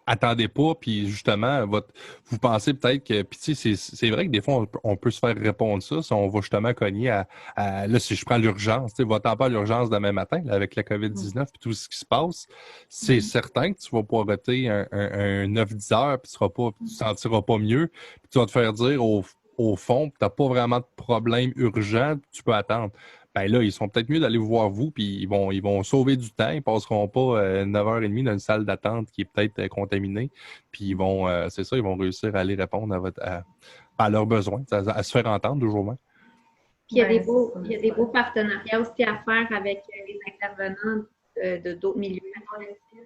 B: attendez pas, puis justement, vous pensez peut-être que. Puis tu sais, c'est vrai que des fois, on peut se faire répondre ça si on va justement cogner là, si je prends l'urgence, tu sais, va-t'en pas à l'urgence demain matin, là, avec la COVID-19 puis tout ce qui se passe, c'est certain que tu vas pas arrêter un 9-10 heures, puis tu te sentiras pas mieux, puis tu vas te faire dire au fond, tu n'as pas vraiment de problème urgent, tu peux attendre. Ben là, ils sont peut-être mieux d'aller vous voir vous, puis ils vont sauver du temps. Ils passeront pas 9h30 dans une salle d'attente qui est peut-être contaminée. Puis ils vont, c'est ça, ils vont réussir à aller répondre à leurs besoins, à se faire entendre toujours moins.
C: Puis il y a des beaux partenariats aussi à faire avec les intervenants de d'autres milieux.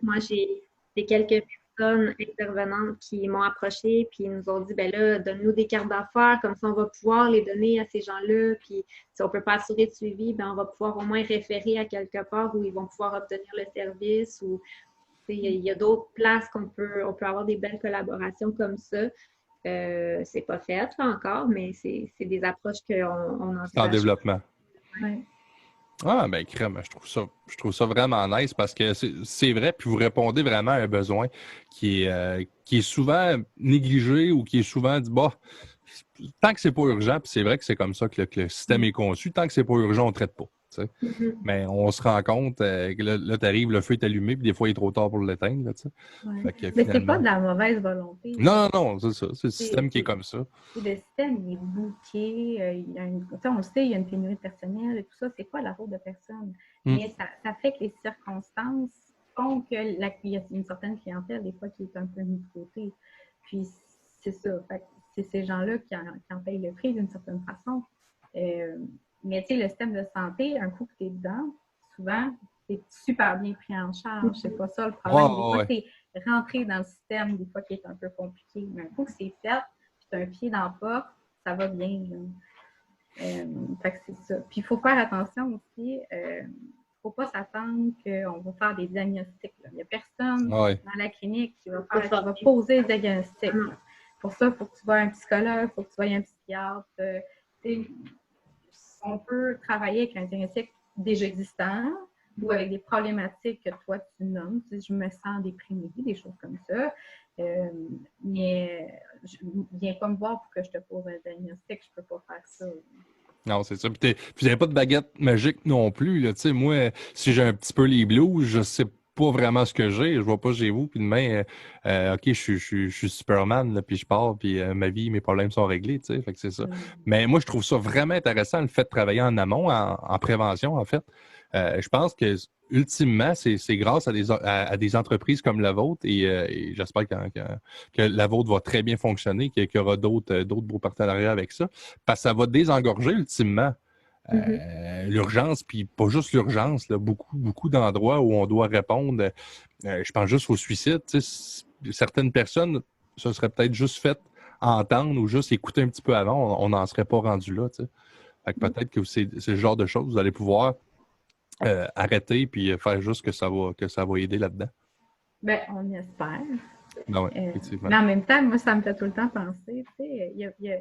C: Moi, j'ai quelques personnes intervenantes qui m'ont approché puis ils nous ont dit, ben là, donne-nous des cartes d'affaires, comme ça on va pouvoir les donner à ces gens-là. Puis si on ne peut pas assurer de suivi, ben on va pouvoir au moins référer à quelque part où ils vont pouvoir obtenir le service. Ou il y a d'autres places on peut avoir des belles collaborations comme ça. C'est pas fait là, encore, mais c'est des approches qu'on envisage.
B: En développement.
D: Ouais.
B: Ah, ben crème, je trouve ça vraiment nice parce que c'est vrai, puis vous répondez vraiment à un besoin qui est souvent négligé ou qui est souvent dit, bah, tant que c'est pas urgent, puis c'est vrai que c'est comme ça que le système est conçu, tant que c'est pas urgent, on traite pas. Mais on se rend compte que là, t'arrives, le feu est allumé, puis des fois, il est trop tard pour l'éteindre. Là,
D: ouais.
B: Fait que,
D: Mais
B: finalement...
D: c'est pas de la mauvaise volonté.
B: Non, c'est ça. C'est le système qui est comme ça.
D: Le système, il est booké. On le sait, il y a une pénurie de personnel et tout ça. C'est pas la faute de personne. Mais ça fait que les circonstances font qu'il y a une certaine clientèle, des fois, qui est un peu mise de côté. Puis, c'est ça. Fait que c'est ces gens-là qui en payent le prix d'une certaine façon. Mais tu sais, le système de santé, un coup que tu es dedans, souvent, c'est super bien pris en charge. C'est pas ça le problème. Des fois, c'est rentrer dans le système, des fois, qui est un peu compliqué. Mais un coup que c'est fait, puis tu as un pied dans la porte, ça va bien. Fait que c'est ça. Puis il faut faire attention aussi. Faut pas s'attendre qu'on va faire des diagnostics. Il n'y a personne dans la clinique qui va poser des diagnostics. Pour ça, il faut que tu vois un psychologue, il faut que tu vois un psychiatre. On peut travailler avec un diagnostic déjà existant ou avec des problématiques que toi tu nommes. Tu sais, je me sens déprimée, des choses comme ça. Mais viens pas me voir pour que je te pose un diagnostic, je peux pas faire ça.
B: Non, c'est ça. Puis vous n'avez pas de baguette magique non plus. Là. Moi, si j'ai un petit peu les blues, je sais pas vraiment ce que j'ai. Je vois pas chez vous. Puis demain, OK, je suis Superman, là, puis je pars, puis ma vie, mes problèmes sont réglés. Fait que c'est ça. Mais moi, je trouve ça vraiment intéressant, le fait de travailler en amont, en prévention, en fait. Je pense que ultimement, c'est grâce à des entreprises comme la vôtre et j'espère que la vôtre va très bien fonctionner, qu'il y aura d'autres beaux partenariats avec ça, parce que ça va désengorger ultimement l'urgence, puis pas juste l'urgence, là, beaucoup d'endroits où on doit répondre. Je pense juste au suicide. Certaines personnes, ça serait peut-être juste fait entendre ou juste écouter un petit peu avant, on n'en serait pas rendu là. Fait que peut-être que c'est le genre de choses, vous allez pouvoir arrêter puis faire juste que ça va aider là-dedans.
D: Ben, on espère.
B: Ben ouais, effectivement.
D: Mais en même temps, moi, ça me fait tout le temps penser, tu sais, il y a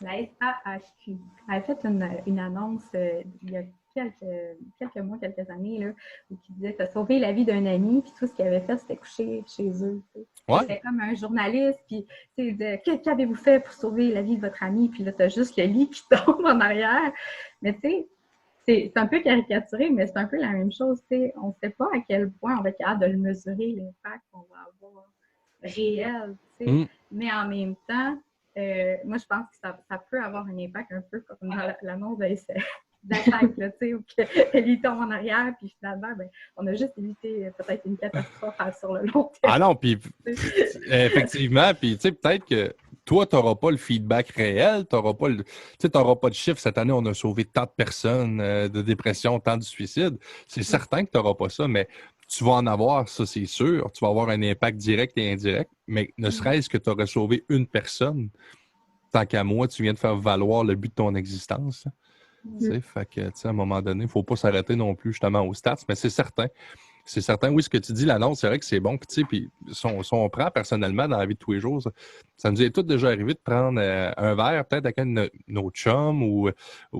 D: la SAHQ a fait une annonce il y a quelques mois, quelques années, là, où qui disait que tu as sauvé la vie d'un ami, puis tout ce qu'il avait fait, c'était coucher chez eux.
B: Ouais.
D: C'était comme un journaliste, puis il disait, qu'avez-vous fait pour sauver la vie de votre ami? Puis là, tu as juste le lit qui tombe en arrière. Mais tu sais, c'est un peu caricaturé, mais c'est un peu la même chose. T'sais. On ne sait pas à quel point on va être capable de le mesurer, l'impact qu'on va avoir réel. Mais en même temps, moi, je pense que ça peut avoir un impact un peu comme dans l'annonce d'attaque, où elle y tombe en arrière, puis finalement, ben, on a juste évité peut-être une catastrophe sur le long terme.
B: Ah non, puis effectivement, puis tu sais, peut-être que toi, tu n'auras pas le feedback réel, tu n'auras pas de chiffre. Cette année, on a sauvé tant de personnes de dépression, tant de suicides. C'est certain que tu n'auras pas ça, mais tu vas en avoir, ça c'est sûr. Tu vas avoir un impact direct et indirect, mais ne serait-ce que tu aurais sauvé une personne, tant qu'à moi, tu viens de faire valoir le but de ton existence. Fait que, à un moment donné, il ne faut pas s'arrêter non plus justement aux stats, mais c'est certain. c'est certain, oui, ce que tu dis, l'annonce, c'est vrai que c'est bon. Puis, tu sais, puis si on prend personnellement dans la vie de tous les jours, ça nous est tout déjà arrivé de prendre un verre, peut-être avec nos chums ou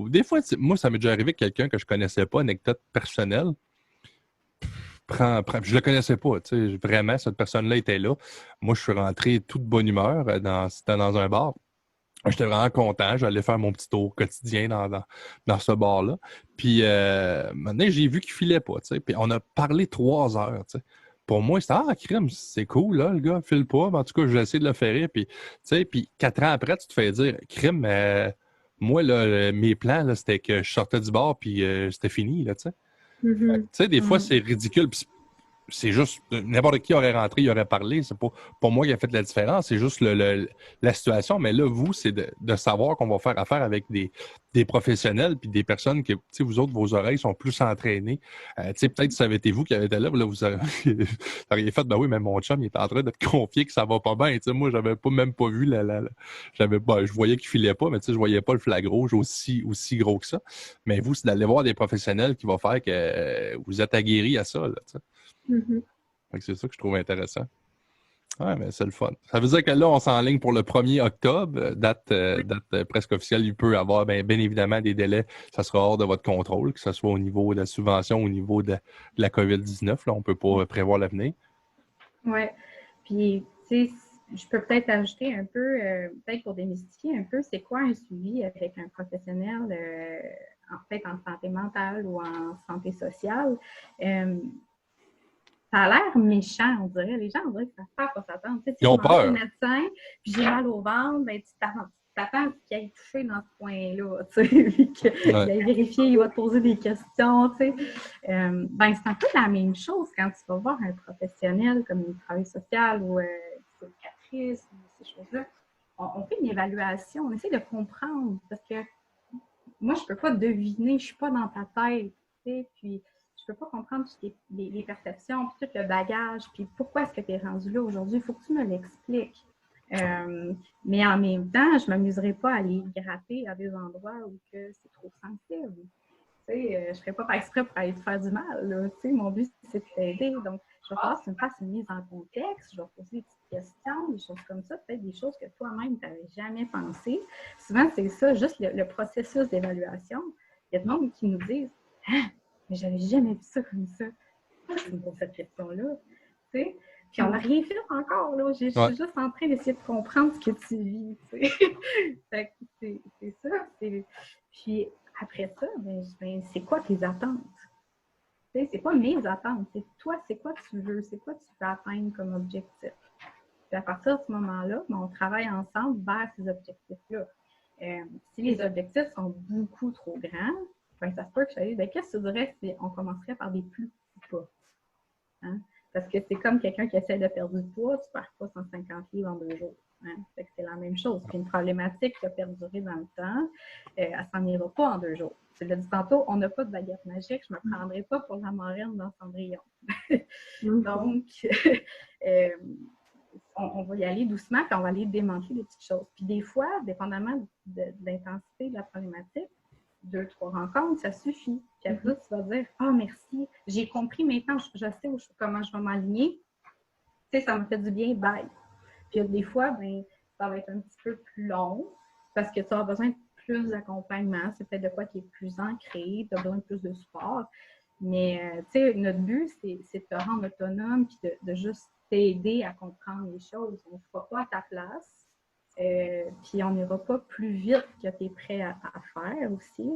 B: des fois, moi, ça m'est déjà arrivé que quelqu'un que je connaissais pas, anecdote personnelle, je le connaissais pas, tu sais, vraiment, cette personne-là était là. Moi, je suis rentré toute bonne humeur c'était dans un bar. J'étais vraiment content. J'allais faire mon petit tour quotidien dans ce bar-là. Puis maintenant, j'ai vu qu'il filait pas, tu sais. Puis on a parlé 3 heures, tu sais. Pour moi, c'était crime, c'est cool, là, le gars, file pas. Mais en tout cas, j'ai essayé de le faire rire. Puis, tu sais, puis 4 ans après, tu te fais dire, crime, moi, là, mes plans, là, c'était que je sortais du bar, puis c'était fini, là, tu sais. Tu sais, des fois, c'est ridicule. Puis c'est juste, n'importe qui aurait rentré, il aurait parlé. C'est pas pour moi qui a fait la différence, c'est juste la situation. Mais là, vous, c'est de savoir qu'on va faire affaire avec des professionnels puis des personnes que, tu sais, vous autres, vos oreilles sont plus entraînées. Tu sais, peut-être ça avait été vous qui avez été là vous auriez fait, ben oui, mais mon chum, il est en train de te confier que ça va pas bien. Tu sais, moi, j'avais même pas vu je voyais qu'il filait pas, mais tu sais, je voyais pas le flag rouge aussi gros que ça. Mais vous, c'est d'aller voir des professionnels qui vont faire que vous êtes aguerris à ça, là, tu sais. Fait que c'est ça que je trouve intéressant. Ouais, mais c'est le fun. Ça veut dire que là, on s'enligne pour le 1er octobre, date presque officielle. Il peut y avoir, bien évidemment, des délais. Ça sera hors de votre contrôle, que ce soit au niveau de la subvention, au niveau de la COVID-19. Là, on ne peut pas prévoir l'avenir.
D: Oui. Puis, tu sais, je peux peut-être ajouter un peu, peut-être pour démystifier un peu, c'est quoi un suivi avec un professionnel, en santé mentale ou en santé sociale. Ça a l'air méchant, on dirait. Les gens, on dirait que ça fait pas s'attendre. Tu sais,
B: Ils ont peur.
D: Si je vais au médecin, puis j'ai mal au ventre, ben, tu t'attends qu'il aille toucher dans ce point-là, tu sais, puis qu'il aille vérifier, il va te poser des questions, tu sais. Ben, c'est un peu la même chose quand tu vas voir un professionnel comme une travail social ou une éducatrice ou ces choses-là. On fait une évaluation, on essaie de comprendre, parce que moi, je peux pas deviner, je suis pas dans ta tête, tu sais, puis je peux pas comprendre toutes les perceptions, puis tout le bagage, puis pourquoi est-ce que tu es rendu là aujourd'hui? Il faut que tu me l'expliques. Mais en même temps, je ne m'amuserai pas à aller gratter à des endroits où que c'est trop sensible. Je ne ferai pas par exprès pour aller te faire du mal. Là. Mon but, c'est de t'aider. Donc, je vais falloir que tu me fasses une mise en contexte, je vais poser des petites questions, des choses comme ça, peut-être des choses que toi-même, tu n'avais jamais pensé. Souvent, c'est ça, juste le processus d'évaluation. Il y a des gens qui nous disent « Ah! Mais j'avais jamais vu ça comme ça. Tu me poses cette question-là. » Tu sais? Puis on n'a rien fait encore. Là. Je suis juste en train d'essayer de comprendre ce que tu vis. Tu sais? C'est ça. Puis après ça, ben, c'est quoi tes attentes? Tu sais, c'est pas mes attentes. C'est toi, c'est quoi tu veux? C'est quoi tu veux atteindre comme objectif? Puis à partir de ce moment-là, ben, on travaille ensemble vers ces objectifs-là. Si les objectifs sont beaucoup trop grands, ben, ça se peut que je dise, qu'est-ce que tu dirais si on commencerait par des plus petits pas? Hein? Parce que c'est comme quelqu'un qui essaie de perdre du poids, tu ne perds pas 150 livres en 2 jours. Hein? Fait que c'est la même chose. Puis une problématique qui a perduré dans le temps, elle ne s'en ira pas en 2 jours. Je l'ai dit tantôt, on n'a pas de baguette magique, je ne me prendrai pas pour la marraine dans Cendrillon. Donc, on va y aller doucement, puis on va aller démanteler des petites choses. Puis des fois, dépendamment de l'intensité de la problématique, 2, 3 rencontres, ça suffit. Puis après, tu vas dire « Ah, merci, j'ai compris maintenant, je sais comment je vais m'aligner. Tu sais, ça m'a fait du bien, bye. » Puis des fois, ben, ça va être un petit peu plus long parce que tu as besoin de plus d'accompagnement. C'est peut-être de quoi qui est plus ancré, tu as besoin de plus de support. Mais, tu sais, notre but, c'est de te rendre autonome puis de juste t'aider à comprendre les choses. On ne fera pas à ta place. Puis on n'ira pas plus vite que tu es prêt à faire aussi.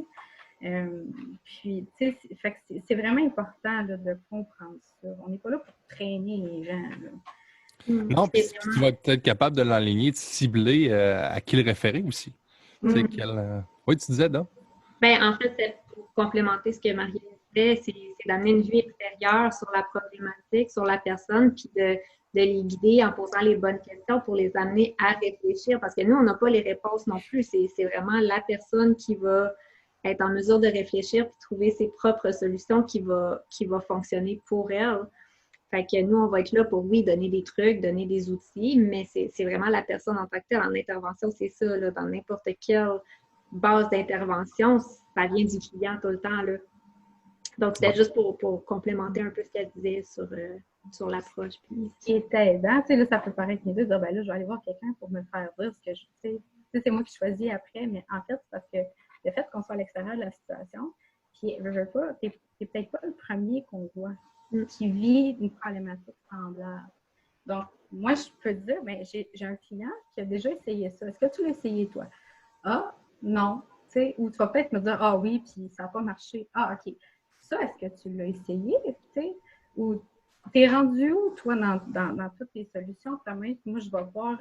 D: Puis, tu sais, c'est vraiment important là, de comprendre ça. On n'est pas là pour traîner les gens. Là.
B: Non, puis tu vas être capable de l'enligner, de cibler à qui le référer aussi. Oui, tu disais, Dan?
C: Ben, en fait, pour complémenter ce que Marie disait, c'est d'amener une vue extérieure sur la problématique, sur la personne, puis de les guider en posant les bonnes questions pour les amener à réfléchir. Parce que nous, on n'a pas les réponses non plus. C'est vraiment la personne qui va être en mesure de réfléchir puis trouver ses propres solutions qui va fonctionner pour elle. Fait que nous, on va être là pour, oui, donner des trucs, donner des outils, mais c'est vraiment la personne en tant que telle. En intervention, c'est ça, là, dans n'importe quelle base d'intervention, ça vient du client tout le temps, là. Donc, c'était juste pour complémenter un peu ce qu'elle disait sur l'approche. Puis...
D: Ce qui était aidant, tu sais, là, ça peut paraître niaiseux de dire, ben là, je vais aller voir quelqu'un pour me faire dire ce que je sais. Tu sais, c'est moi qui choisis après, mais en fait, c'est parce que le fait qu'on soit à l'extérieur de la situation, puis, je veux pas, t'es peut-être pas le premier qu'on voit qui vit une problématique semblable. Donc, moi, je peux te dire, ben, j'ai un client qui a déjà essayé ça. Est-ce que tu l'as essayé, toi? Ah, non. Tu sais, ou tu vas peut-être me dire, ah oui, puis ça n'a pas marché. Ah, OK. Ça, est-ce que tu l'as essayé? Tu sais, ou t'es rendu où, toi, dans toutes les solutions? Moi, je vais voir,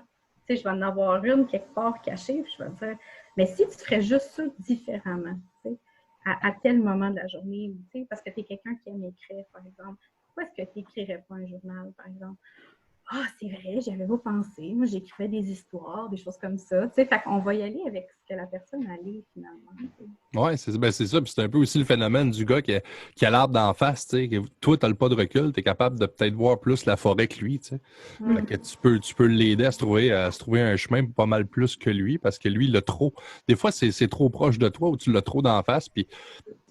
D: tu sais, je vais en avoir une quelque part cachée, puis je vais te dire, mais si tu ferais juste ça différemment, tu sais, à tel moment de la journée, tu sais, parce que tu es quelqu'un qui aime écrire, par exemple, pourquoi est-ce que tu n'écrirais pas un journal, par exemple? Ah, c'est vrai, j'y avais pas pensé. Moi, j'écrivais des histoires, des choses comme ça. Tu sais, fait qu'on va y aller avec ce que la personne a lu, finalement.
B: Oui, c'est ça. Puis c'est un peu aussi le phénomène du gars qui a l'arbre d'en face. Tu sais, que toi, tu n'as pas de recul, tu es capable de peut-être voir plus la forêt que lui. Tu sais. Fait que tu peux l'aider à se trouver un chemin pas mal plus que lui parce que lui, il l'a trop. Des fois, c'est trop proche de toi ou tu l'as trop d'en face. Puis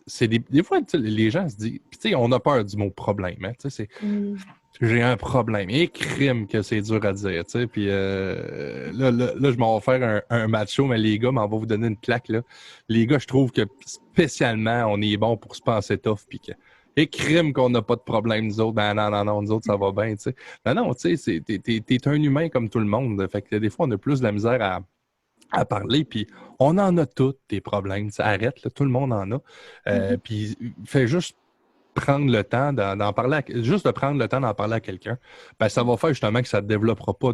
B: c'est des fois, les gens se disent. Puis tu sais, on a peur du mot problème. Hein, tu sais, j'ai un problème. Et crime que c'est dur à dire, tu sais. Puis là, je m'en vais faire un macho, mais les gars, m'en va vous donner une claque, là. Les gars, je trouve que spécialement, on est bon pour se penser tough, puis que... Et crime qu'on n'a pas de problème, nous autres. Ben non, nous autres, ça va bien, tu sais. Non, tu sais, t'es un humain comme tout le monde. Fait que des fois, on a plus de la misère à parler, puis on en a tous des problèmes. Ça arrête, là, tout le monde en a. Puis fais juste prendre le temps d'en parler, juste de prendre le temps d'en parler à quelqu'un, ben, ça va faire justement que ça ne développera pas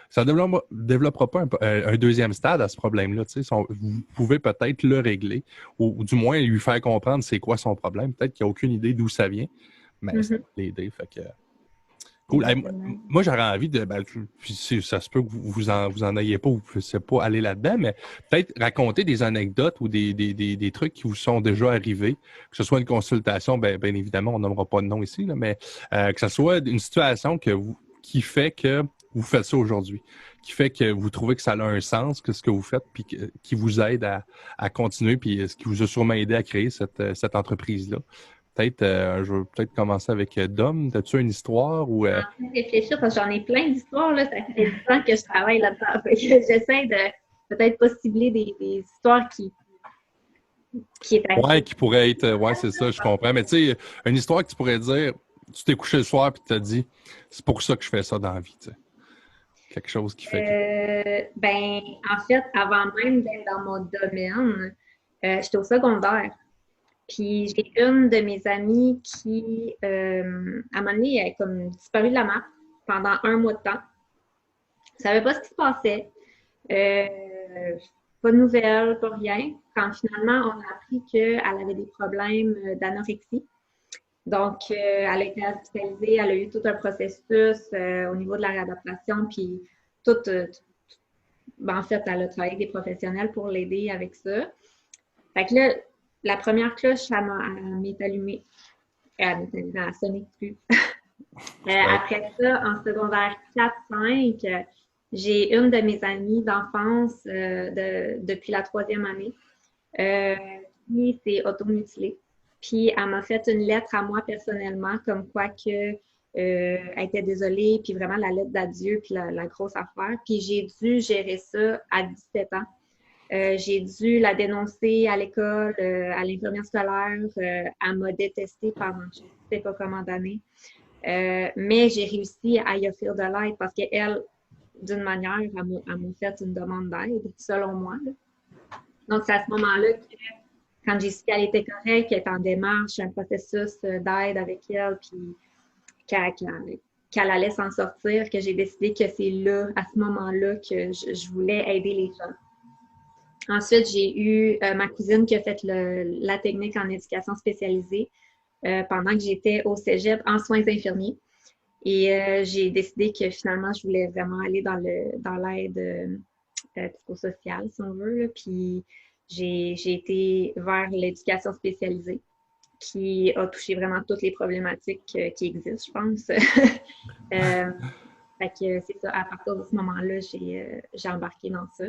B: ça développera pas un deuxième stade à ce problème-là. Tu sais, vous pouvez peut-être le régler ou du moins lui faire comprendre c'est quoi son problème. Peut-être qu'il n'a aucune idée d'où ça vient, mais ça va l'aider. Fait que, cool. Hey, moi, j'aurais envie de. Puis ça se peut que vous en ayez pas, vous ne puissiez pas aller là-dedans, mais peut-être raconter des anecdotes ou des trucs qui vous sont déjà arrivés, que ce soit une consultation, bien évidemment, on nommera pas de nom ici, là, mais que ce soit une situation qui fait que vous faites ça aujourd'hui, qui fait que vous trouvez que ça a un sens, que ce que vous faites, puis qui vous aide à continuer, puis ce qui vous a sûrement aidé à créer cette entreprise-là. Peut-être, je vais peut-être commencer avec Dom. As-tu une histoire ou...
C: Je suis en train de réfléchir parce que j'en ai plein d'histoires. Là. Ça fait du temps que je travaille là-dedans. J'essaie de peut-être pas cibler des histoires qui est arrivée.
B: Ouais, qui pourrait être... Ouais, c'est ça, je comprends. Mais tu sais, une histoire que tu pourrais dire, tu t'es couché le soir et tu t'as dit, c'est pour ça que je fais ça dans la vie, tu sais. Quelque chose qui fait que...
C: Ben, en fait, avant même d'être dans mon domaine, j'étais au secondaire. Puis j'ai une de mes amies qui, à un moment donné, elle a comme disparu de la map pendant un mois de temps. Je savais pas ce qui se passait. Pas de nouvelles, pas rien. Quand finalement, on a appris qu'elle avait des problèmes d'anorexie. Donc, elle a été hospitalisée, elle a eu tout un processus au niveau de la réadaptation, puis ben, en fait, elle a travaillé avec des professionnels pour l'aider avec ça. Fait que là, la première cloche, elle m'est allumée. Elle a sonné plus. Après ça, en secondaire 4-5, j'ai une de mes amies d'enfance depuis la 3e année qui s'est automutilée. Puis elle m'a fait une lettre à moi personnellement, comme quoi que elle était désolée, puis vraiment la lettre d'adieu, puis la grosse affaire. Puis j'ai dû gérer ça à 17 ans. J'ai dû la dénoncer à l'école, à l'infirmière scolaire. Elle m'a détestée pendant je ne sais pas comment d'années. Mais j'ai réussi à y offrir de l'aide parce qu'elle, d'une manière, elle m'a fait une demande d'aide, selon moi. Là. Donc, c'est à ce moment-là que, quand j'ai su qu'elle était correcte, qu'elle était en démarche, un processus d'aide avec elle, puis qu'elle allait s'en sortir, que j'ai décidé que c'est là, à ce moment-là, que je voulais aider les gens. Ensuite, j'ai eu ma cousine qui a fait la technique en éducation spécialisée pendant que j'étais au cégep en soins infirmiers. Et j'ai décidé que finalement, je voulais vraiment aller dans l'aide psychosociale, si on veut. Là. Puis j'ai été vers l'éducation spécialisée qui a touché vraiment toutes les problématiques qui existent, je pense. Fait que c'est ça, à partir de ce moment-là, j'ai embarqué dans ça.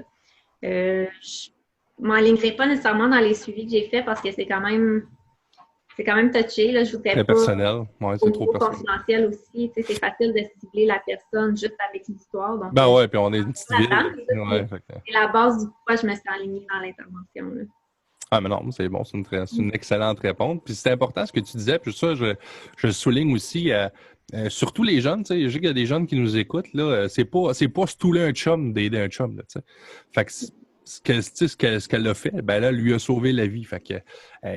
C: Je m'enlignerai pas nécessairement dans les suivis que j'ai faits parce que c'est quand même c'est quand même touché, là, je voudrais
B: Très
C: pas.
B: personnel. Ouais,
C: Au
B: c'est trop
C: niveau
B: personnel.
C: confidentiel aussi, tu sais, c'est facile de cibler la personne juste avec l'histoire. Donc,
B: Ben ouais, puis on est une petite ville.
C: là-dedans,
B: Ouais, fait que...
C: c'est la base du pourquoi je me suis alignée dans l'intervention, là.
B: Ah, mais non, c'est bon, c'est une excellente réponse. Puis c'est important ce que tu disais, puis ça, je le souligne aussi, surtout les jeunes, tu sais, je sais qu'il y a des jeunes qui nous écoutent, là, c'est pas stouler un chum d'aider un chum, là, tu sais. Fait que ce qu'elle a fait, ben là, lui a sauvé la vie. Fait que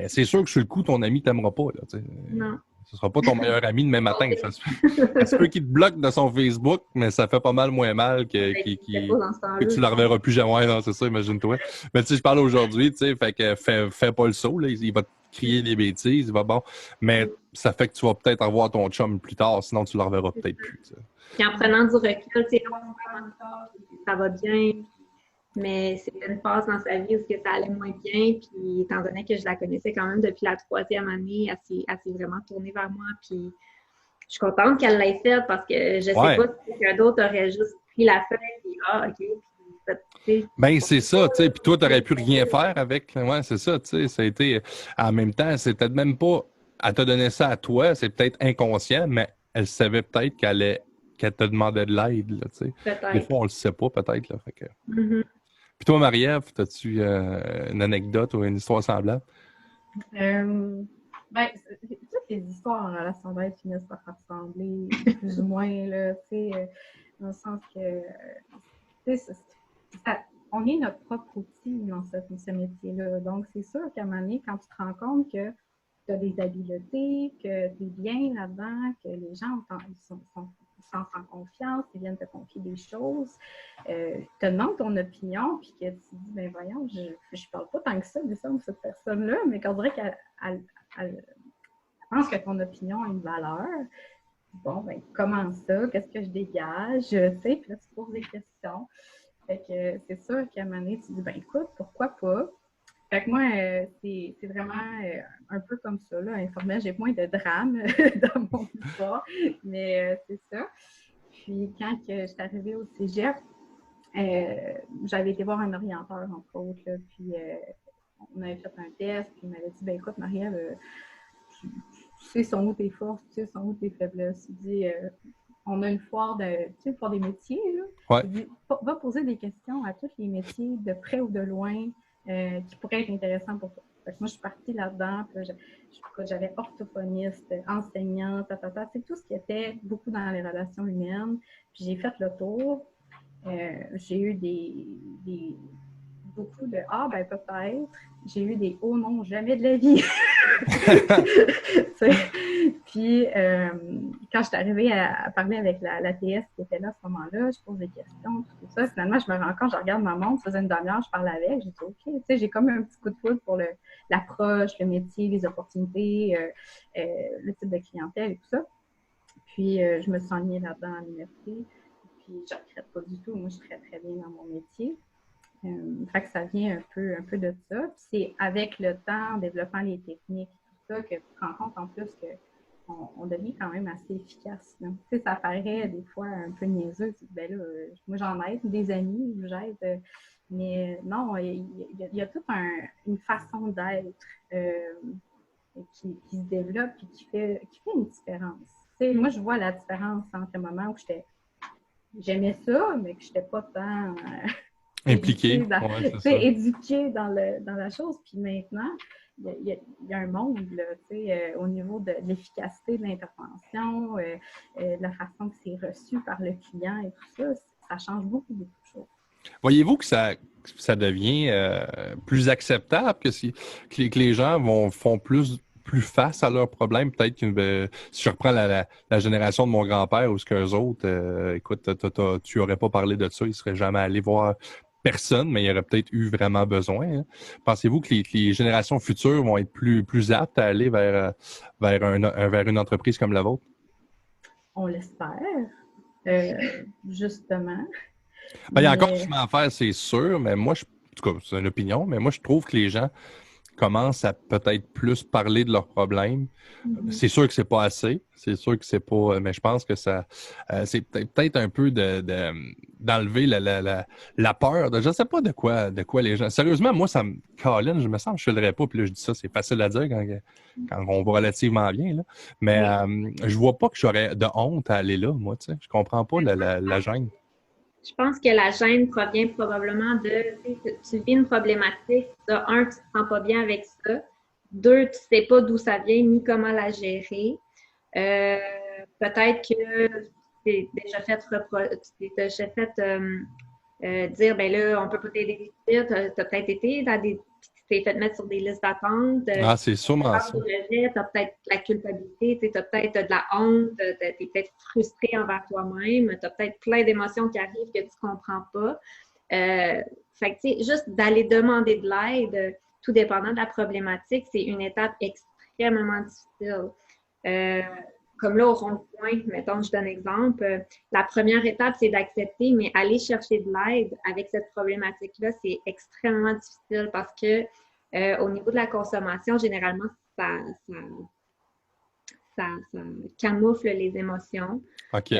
B: c'est sûr que sur le coup, ton ami t'aimera pas, là, tu sais.
C: Non.
B: Ce sera pas ton meilleur ami demain matin. Ça se peut qu'il te bloque de son Facebook, mais ça fait pas mal moins mal que tu la reverras plus jamais. Ouais, non, c'est ça, imagine-toi. Mais tu sais, je parle aujourd'hui, tu sais, fait que fais pas le saut, là. Il va te crier des bêtises, il va bon. Mais ça fait que tu vas peut-être revoir ton chum plus tard, sinon tu le reverras peut-être plus, tu sais.
C: Puis en prenant du recul, tu sais, ça va bien, mais c'était une phase dans sa vie où ça allait moins bien, puis étant donné que je la connaissais quand même depuis la 3e année, elle s'est vraiment tournée vers moi, puis je suis contente qu'elle l'ait faite parce que je sais pas si quelqu'un d'autre aurait juste pris la feuille et OK, puis
B: ben, c'est ça, tu sais, puis toi, t'aurais pu rien faire avec. Ouais, c'est ça, tu sais, ça a été, en même temps, c'est peut-être même pas, elle t'a donné ça à toi, c'est peut-être inconscient, mais elle savait peut-être qu'elle te demandait de l'aide, là, tu sais.
C: Peut-être.
B: Des fois, on le sait pas, peut-être, là, fait que...
C: Mm-hmm.
B: Puis toi, Marie-Ève, as-tu une anecdote ou une histoire semblable?
D: Ben, toutes les histoires en relation d'aide finissent par ressembler, plus ou moins, là, tu sais, dans le sens que, tu sais, on est notre propre outil dans ce métier-là. Donc, c'est sûr qu'à un moment donné, quand tu te rends compte que tu as des habiletés, que tu es bien là-dedans, que les gens ils sont sentent en confiance, ils viennent te confier des choses, te demandent ton opinion, puis que tu te dis, ben voyons, je parle pas tant que ça de cette personne-là, mais qu'on dirait qu'elle pense que ton opinion a une valeur. Bon, ben comment ça? Qu'est-ce que je dégage? Tu sais, puis là, tu te poses des questions. Fait que c'est sûr qu'à un moment donné, tu te dis, ben écoute, pourquoi pas? Fait que moi, c'est vraiment un peu comme ça, là, informel. J'ai moins de drame dans mon histoire, mais c'est ça. Puis quand je suis arrivée au cégep, j'avais été voir un orienteur, entre autres, là, puis on avait fait un test, puis il m'avait dit, ben écoute, Marie-Ève, tu sais sont où tes forces, tu sais sont où tes faiblesses. Il dit, on a une foire, une foire des métiers, là.
B: Ouais.
D: Il dit, va poser des questions à tous les métiers, de près ou de loin, qui pourraient être intéressants pour toi. Fait que moi, je suis partie là-dedans, puis j'avais orthophoniste, enseignante, c'est tout ce qui était beaucoup dans les relations humaines. Puis j'ai fait le tour. J'ai eu beaucoup de ah, ben peut-être. J'ai eu des oh non, jamais de la vie. Puis, quand je suis arrivée à parler avec la TS qui était là à ce moment-là, je pose des questions, tout ça. Finalement, je me rends compte, je regarde ma montre, ça faisait une demi-heure, je parle avec, j'ai dit OK, tu sais, j'ai comme un petit coup de foudre pour l'approche, le métier, les opportunités, le type de clientèle et tout ça. Puis, je me suis ennuyée là-dedans à l'université. Puis, je ne regrette pas du tout. Moi, je suis très, très bien dans mon métier. Fait que ça vient un peu de ça. Puis c'est avec le temps, en développant les techniques, tout ça, que tu te rends compte en plus qu'on devient quand même assez efficace. Tu sais, ça paraît des fois un peu niaiseux. Ben là, moi, j'en aide des amis, j'aide. Mais non, il y a toute une façon d'être qui se développe et qui fait une différence. Tu sais, moi, je vois la différence entre le moment où j'aimais ça, mais que je n'étais pas tant...
B: Impliqué.
D: éduqué dans la chose. Puis maintenant, il y a un monde là, au niveau de l'efficacité de l'intervention, de la façon que c'est reçu par le client et tout ça, ça change beaucoup de choses.
B: Voyez-vous que ça devient plus acceptable que les gens font plus face à leurs problèmes? Peut-être que si je reprends la génération de mon grand-père ou ce qu'eux autres, écoute, tu n'aurais pas parlé de ça, ils ne seraient jamais allés voir personne, mais il y aurait peut-être eu vraiment besoin. Hein. Pensez-vous que les générations futures vont être plus aptes à aller vers une entreprise comme la vôtre?
D: On l'espère, justement.
B: Ben, il y a encore du chemin à faire, c'est sûr, mais moi, en tout cas, c'est une opinion, mais moi, je trouve que les gens commencent à peut-être plus parler de leurs problèmes. C'est sûr que c'est pas assez. C'est sûr que c'est pas. Mais je pense que ça. C'est peut-être un peu d'enlever la peur de. Je sais pas de quoi les gens. Sérieusement, moi, ça me. Colin, je me sens que je ne filerais pas. Puis là, je dis ça, c'est facile à dire quand on va relativement bien. Là. Mais je vois pas que j'aurais de honte à aller là, moi, tu sais. Je comprends pas la gêne.
C: Je pense que la gêne provient probablement de, tu vis une problématique, un, tu te sens pas bien avec ça. Deux, tu sais pas d'où ça vient ni comment la gérer. Peut-être que tu t'es déjà fait dire, ben là, on peut pas t'aider tout de suite. Tu as peut-être été dans des. Tu t'es fait mettre sur des listes d'attente.
B: Ah, c'est sûrement ça.
C: Tu as peut-être la culpabilité, tu as peut-être de la honte, tu es peut-être frustré envers toi-même, tu as peut-être plein d'émotions qui arrivent que tu ne comprends pas. Fait que, tu sais, juste d'aller demander de l'aide, tout dépendant de la problématique, c'est une étape extrêmement difficile. Comme là, au rond-point, mettons, je donne exemple, la première étape, c'est d'accepter, mais aller chercher de l'aide avec cette problématique-là, c'est extrêmement difficile parce que au niveau de la consommation, généralement, ça camoufle les émotions.
B: OK.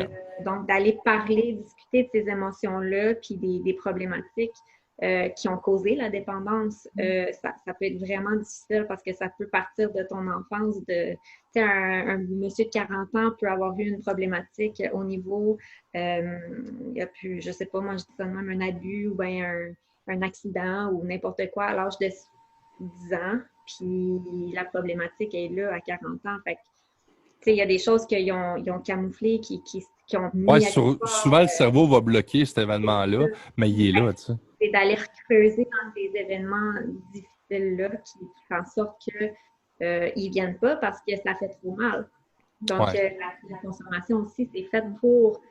C: Donc, d'aller parler, discuter de ces émotions-là, puis des problématiques qui ont causé la dépendance, ça peut être vraiment difficile parce que ça peut partir de ton enfance. Un monsieur de 40 ans peut avoir eu une problématique au niveau, il a pu, je sais pas, moi je dis ça de même, un abus ou bien un accident ou n'importe quoi à l'âge de 10 ans, puis la problématique est là à 40 ans. Fait que, il y a des choses qu'ils ont camouflées, qui ont mis
B: Ouais,
C: à quelque part,
B: souvent le cerveau va bloquer cet événement-là, mais il est là, tu sais.
C: c'est d'aller creuser dans ces événements difficiles-là qui font en sorte qu'ils ne viennent pas parce que ça fait trop mal. Donc, la consommation aussi, c'est fait pour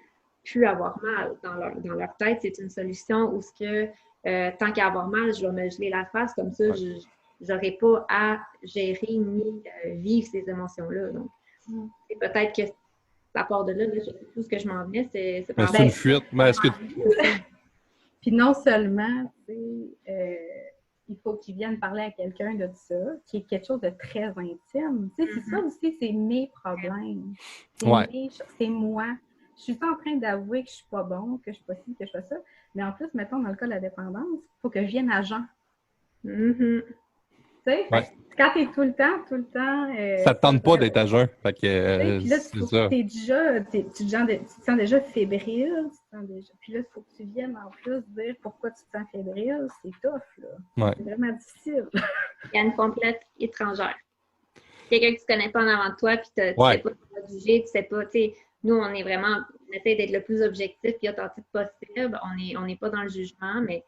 C: plus avoir mal. Dans leur tête, c'est une solution où tant qu'à avoir mal, je vais me geler la face, comme ça, je n'aurai pas à gérer ni vivre ces émotions-là. Donc, c'est peut-être que à part de là, je sais plus ce que je m'en venais, c'est
B: Mais c'est une fuite. Mais est-ce que
D: Puis non seulement, tu sais, il faut qu'ils viennent parler à quelqu'un de ça, qui est quelque chose de très intime. Tu sais, c'est ça aussi, c'est mes problèmes. C'est moi. Je suis en train d'avouer que je suis pas bon, que je suis pas ci, que je fais ça. Mais en plus, mettons, dans le cas de la dépendance, il faut que je vienne à Jean. Tu sais, quand t'es tout le temps.
B: ça te tente pas d'être à jeun. Fait
D: que, puis là, tu te sens déjà fébrile. Puis là, il faut que tu viennes en plus dire pourquoi tu te sens fébrile. C'est tough, là.
B: Ouais.
D: C'est vraiment difficile.
C: Il y a une complète étrangère. Quelqu'un que tu connais pas en avant de toi, puis tu sais pas comment te juger, tu sais pas, tu sais, nous, on essaie d'être le plus objectif et authentique possible. On n'est pas dans le jugement, mais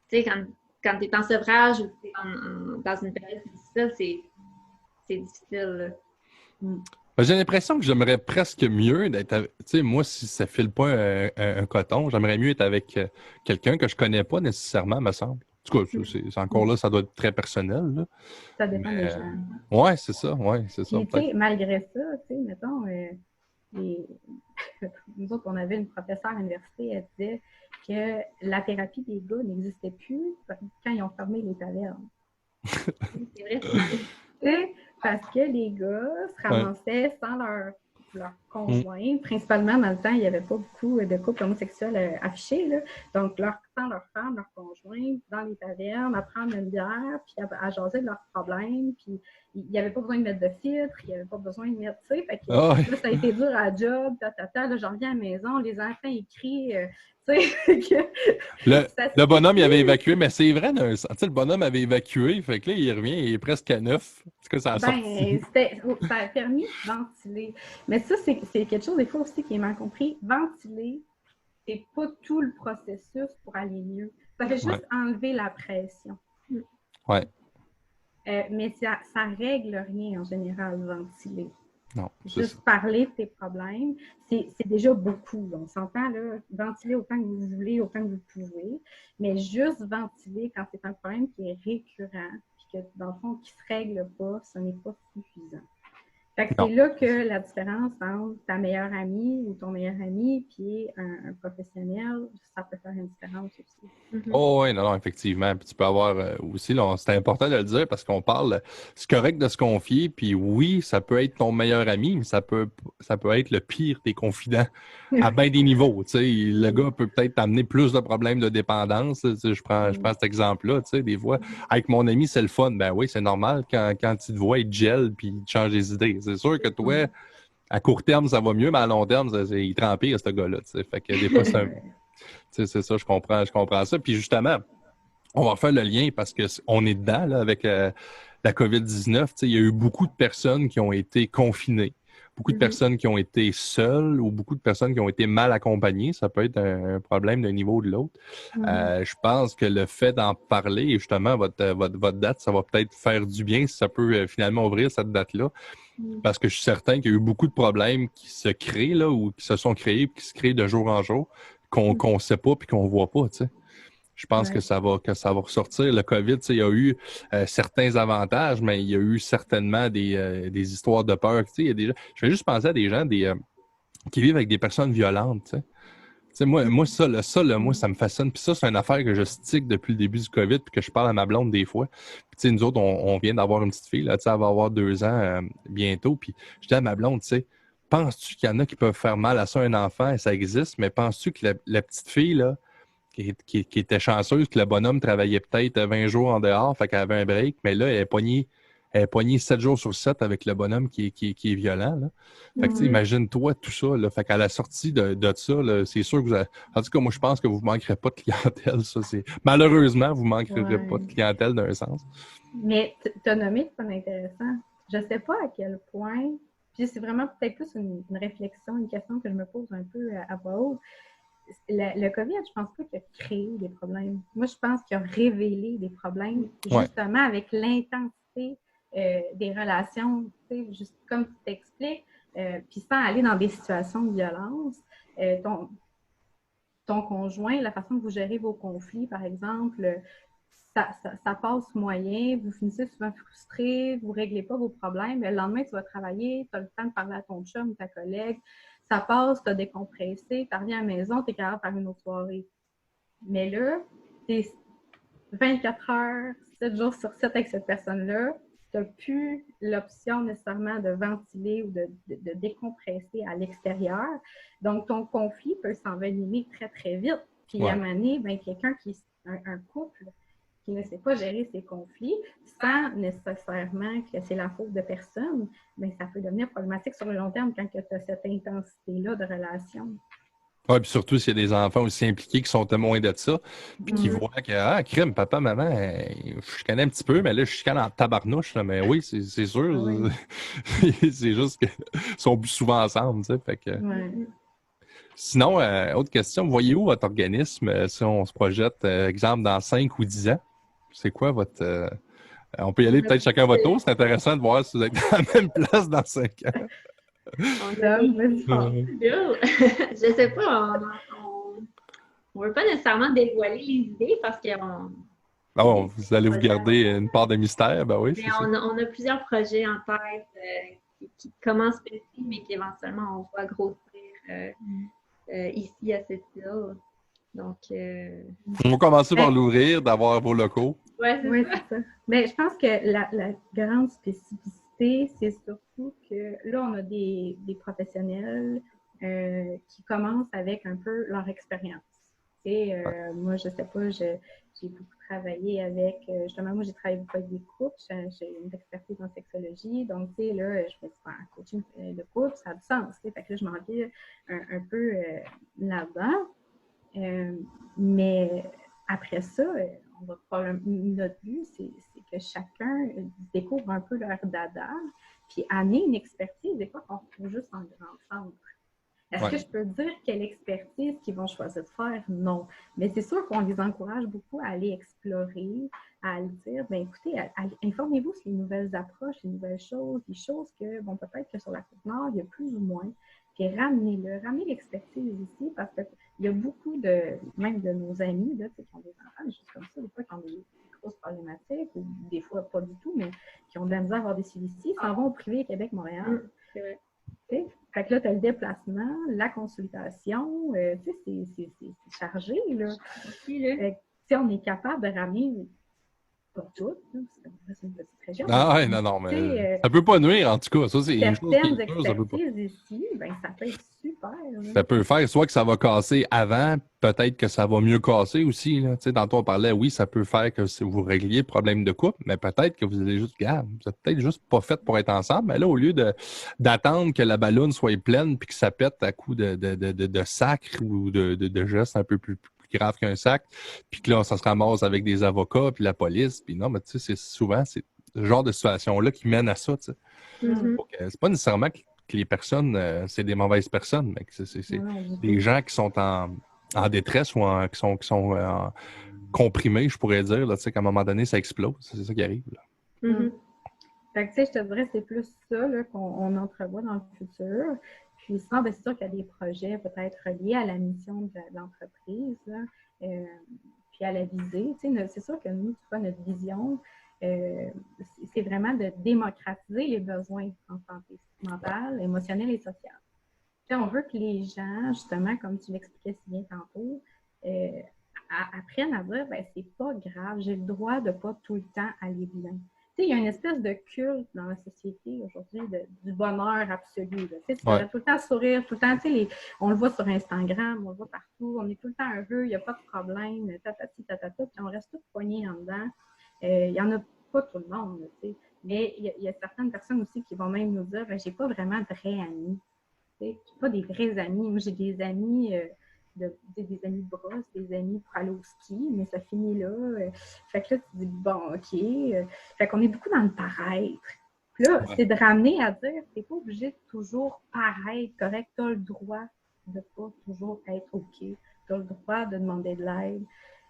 C: tu sais, quand tu es en sevrage ou tu es dans une période difficile, c'est difficile.
B: J'ai l'impression que j'aimerais presque mieux d'être avec... Tu sais, moi, si ça file pas un coton, j'aimerais mieux être avec quelqu'un que je connais pas nécessairement, me semble. En tout cas, c'est encore là, ça doit être très personnel. Là.
D: Ça dépend des gens.
B: Ouais, c'est ça.
D: Puis, tu sais, malgré ça, tu sais, mettons, nous autres, on avait une professeure à l'université, elle disait que la thérapie des gars n'existait plus quand ils ont fermé les tavernes.
C: C'est vrai.
D: Parce que les gars se ramassaient sans leur conjoint. Principalement, dans le temps, il n'y avait pas beaucoup de couples homosexuels affichés. Là. Donc, sans leur femme, leur conjoint, dans les tavernes, à prendre une bière, puis à jaser de leurs problèmes. Puis, il n'y avait pas besoin de mettre de filtre, il n'y avait pas besoin de mettre, tu sais. Fait que là, ça a été dur à la job, Là, j'en reviens à la maison, les enfants écrient, tu sais.
B: Le bonhomme, il avait évacué, mais c'est vrai, tu sais, le bonhomme avait évacué, fait que là, il revient, il est presque à neuf. Est-ce que ça a sorti?
D: Ça a permis de ventiler. Mais ça, c'est quelque chose, des fois aussi, qui est mal compris. Ventiler, c'est pas tout le processus pour aller mieux. Ça fait juste enlever la pression.
B: Ouais.
D: Mais ça règle rien, en général, ventiler.
B: Non,
D: juste parler de tes problèmes, c'est déjà beaucoup. On s'entend, là, ventiler autant que vous voulez, autant que vous pouvez, mais juste ventiler quand c'est un problème qui est récurrent, puis que, dans le fond, qui ne se règle pas, ce n'est pas suffisant. Fait que
B: Non.
D: c'est là que la différence entre ta meilleure amie ou ton meilleur ami puis un professionnel, ça peut faire une différence aussi.
B: Oh oui, non, effectivement. Puis tu peux avoir aussi, là, c'est important de le dire parce qu'on parle, c'est correct de se confier, puis oui, ça peut être ton meilleur ami, mais ça peut être le pire des confidents à bien des niveaux. Tu sais, le gars peut peut-être t'amener plus de problèmes de dépendance. Tu sais, je prends cet exemple-là, tu sais, des fois, avec mon ami, c'est le fun. Ben oui, c'est normal quand il te voit, il te gèle, puis il te change les idées. C'est sûr que toi, à court terme, ça va mieux, mais à long terme, il te rend pire, ce gars-là. Tu sais. Fait que des fois, c'est ça, je comprends ça. Puis justement, on va faire le lien parce que on est dedans là, avec la COVID-19. Tu sais, il y a eu beaucoup de personnes qui ont été confinées, beaucoup de personnes qui ont été seules ou beaucoup de personnes qui ont été mal accompagnées. Ça peut être un problème d'un niveau ou de l'autre. Je pense que le fait d'en parler, et justement, votre date, ça va peut-être faire du bien si ça peut finalement ouvrir cette date-là. Parce que je suis certain qu'il y a eu beaucoup de problèmes qui se créent là, ou qui se sont créés, qui se créent de jour en jour, qu'on sait pas puis qu'on voit pas, tu sais. Je pense que ça va ressortir. Le COVID, tu sais, il y a eu certains avantages, mais il y a eu certainement des histoires de peur. Tu sais, il y a des gens, je vais juste penser à des gens qui vivent avec des personnes violentes, tu sais. Tu sais, moi, moi, ça me fascine. Puis ça, c'est une affaire que je stick depuis le début du COVID, puis que je parle à ma blonde des fois. Puis tu sais, nous autres, on vient d'avoir une petite fille, là, tu sais, elle va avoir 2 ans bientôt. Puis je dis à ma blonde, tu sais, penses-tu qu'il y en a qui peuvent faire mal à ça un enfant, et ça existe, mais penses-tu que la petite fille, là, qui était chanceuse, que le bonhomme travaillait peut-être 20 jours en dehors, fait qu'elle avait un break, mais là, elle est pognée 7 jours sur 7 avec le bonhomme qui est violent, là. Fait que, tu sais, imagine-toi tout ça, là. Fait qu'à la sortie de ça, là, c'est sûr que vous avez... En tout cas, moi, je pense que vous ne manquerez pas de clientèle, ça, c'est... Malheureusement, vous ne manquerez pas de clientèle d'un sens.
D: Mais tu as nommé que c'est intéressant. Je ne sais pas à quel point, puis c'est vraiment peut-être plus une réflexion, une question que je me pose un peu à voix haute. Le COVID, je pense pas qu'il a créé des problèmes. Moi, je pense qu'il a révélé des problèmes, justement avec l'intensité des relations, tu sais, juste comme tu t'expliques, puis sans aller dans des situations de violence. Ton conjoint, la façon que vous gérez vos conflits, par exemple, ça passe moyen, vous finissez souvent frustré, vous ne réglez pas vos problèmes, mais le lendemain, tu vas travailler, tu as le temps de parler à ton chum ou ta collègue, ça passe, tu as décompressé, tu reviens à la maison, tu es capable de faire une autre soirée. Mais là, tu es 24 heures, 7 jours sur 7 avec cette personne-là, tu n'as plus l'option nécessairement de ventiler ou de décompresser à l'extérieur. Donc, ton conflit peut s'envenimer très, très vite. Puis, à un moment donné, ben, quelqu'un un couple qui ne sait pas gérer ses conflits, sans nécessairement que c'est la faute de personne, mais ça peut devenir problématique sur le long terme quand tu as cette intensité-là de relation.
B: Oui, puis surtout s'il y a des enfants aussi impliqués qui sont témoins de ça, puis qui voient que, crime, papa, maman, je connais un petit peu, mais là, je chicane en tabarnouche, là, mais oui, c'est sûr. Oui. C'est juste qu'ils sont plus souvent ensemble, tu sais, fait que... Sinon, autre question, voyez-vous votre organisme si on se projette, exemple, dans 5 ou 10 ans? C'est quoi votre... on peut y aller peut-être chacun à votre tour, c'est intéressant de voir si vous êtes à la même place dans 5 ans.
C: Je sais pas, on veut pas nécessairement dévoiler les idées parce qu'on...
B: vous allez vous garder une part de mystère, ben oui.
C: Mais on a plusieurs projets en tête qui commencent petits, mais qui éventuellement on voit grossir ici à cette île. Donc,
B: on va commencer par l'ouvrir, d'avoir vos locaux.
D: Oui, c'est ça. Mais je pense que la grande spécificité, c'est surtout que là, on a des professionnels qui commencent avec un peu leur expérience. Moi, je sais pas, j'ai beaucoup travaillé avec, justement, moi, j'ai travaillé beaucoup avec des couples, j'ai une expertise en sexologie, donc, tu sais, là, je me dis, un coaching de couple, ça a du sens, tu sais, fait que là, je m'en vais un peu là-dedans. Mais après ça, notre but, c'est que chacun découvre un peu leur dada, puis amener une expertise, des fois, qu'on retrouve juste en grand centre. Est-ce que je peux dire quelle expertise qu'ils vont choisir de faire? Non. Mais c'est sûr qu'on les encourage beaucoup à aller explorer, à aller dire, bien écoutez, informez-vous sur les nouvelles approches, les nouvelles choses, les choses que, bon, peut-être que sur la Côte-Nord, il y a plus ou moins, puis ramenez l'expertise ici, parce qu'il y a beaucoup même de nos amis, là, qui ont des enfants, des choses comme ça, des fois qui ont des grosses problématiques, ou des fois pas du tout, mais qui ont de la misère à avoir des suivis ici, s'en vont au privé Québec-Montréal.
C: C'est vrai.
D: T'sais. Fait que là, tu as le déplacement, la consultation, tu sais, c'est chargé, là.
C: Aussi, là.
D: Fait que, on est capable de ramener, pas toutes, là, parce que c'est une petite région.
B: Ah ouais, non,
D: Tu sais,
B: mais ça peut pas nuire, en tout cas. Ça, c'est une chose qui
D: certaines
B: est sûre, ça peut pas.
D: expertises ici, ben, ça peut être super. Là.
B: Ça peut faire soit que ça va casser avant, peut-être que ça va mieux casser aussi. Là. Tu sais, tantôt, on parlait, oui, ça peut faire que si vous régliez le problème de couple, mais peut-être que vous allez juste, regarde, vous êtes peut-être juste pas fait pour être ensemble. Mais là, au lieu d'attendre que la balloune soit pleine puis que ça pète à coups de sacre ou de gestes un peu plus grave qu'un sac, puis que là, ça se ramasse avec des avocats puis la police. Puis non, mais tu sais, c'est ce genre de situation-là qui mène à ça. Tu sais.
C: Mhm.
B: Donc, c'est pas nécessairement que les personnes, c'est des mauvaises personnes, mais que c'est des gens qui sont en détresse ou qui sont comprimés, je pourrais dire, là, tu sais, qu'à un moment donné, ça explose. C'est ça qui arrive. Là.
C: Mhm.
D: Fait que, tu sais, je te dirais c'est plus ça là, qu'on entrevoit dans le futur. Puis sinon, ben, c'est sûr qu'il y a des projets peut-être liés à la mission de l'entreprise, là, puis à la visée. Tu sais, c'est sûr que nous, tu vois, notre vision, c'est vraiment de démocratiser les besoins en santé mentale, émotionnelle et sociale. Tu sais, on veut que les gens, justement, comme tu l'expliquais si bien tantôt, apprennent à dire, ben c'est pas grave, j'ai le droit de pas tout le temps aller bien. Tu sais, il y a une espèce de culte dans la société aujourd'hui du bonheur absolu. Là. Tu sais, tu devrais tout le temps sourire, tout le temps, tu sais, on le voit sur Instagram, on le voit partout, on est tout le temps heureux, il n'y a pas de problème, tatati, tatata, puis on reste tous poignés en dedans. Il n'y en a pas tout le monde, tu sais. Mais il y a certaines personnes aussi qui vont même nous dire, ben, j'ai pas vraiment de vrais amis. Tu sais, pas des vrais amis. Moi, j'ai des amis... des amis de brosse, des amis pour aller au ski, mais ça finit là. Fait que là, tu dis, bon, OK. Fait qu'on est beaucoup dans le paraître. Puis là, c'est de ramener à dire, t'es pas obligé de toujours paraître correct. T'as le droit de pas toujours être OK. T'as le droit de demander de l'aide.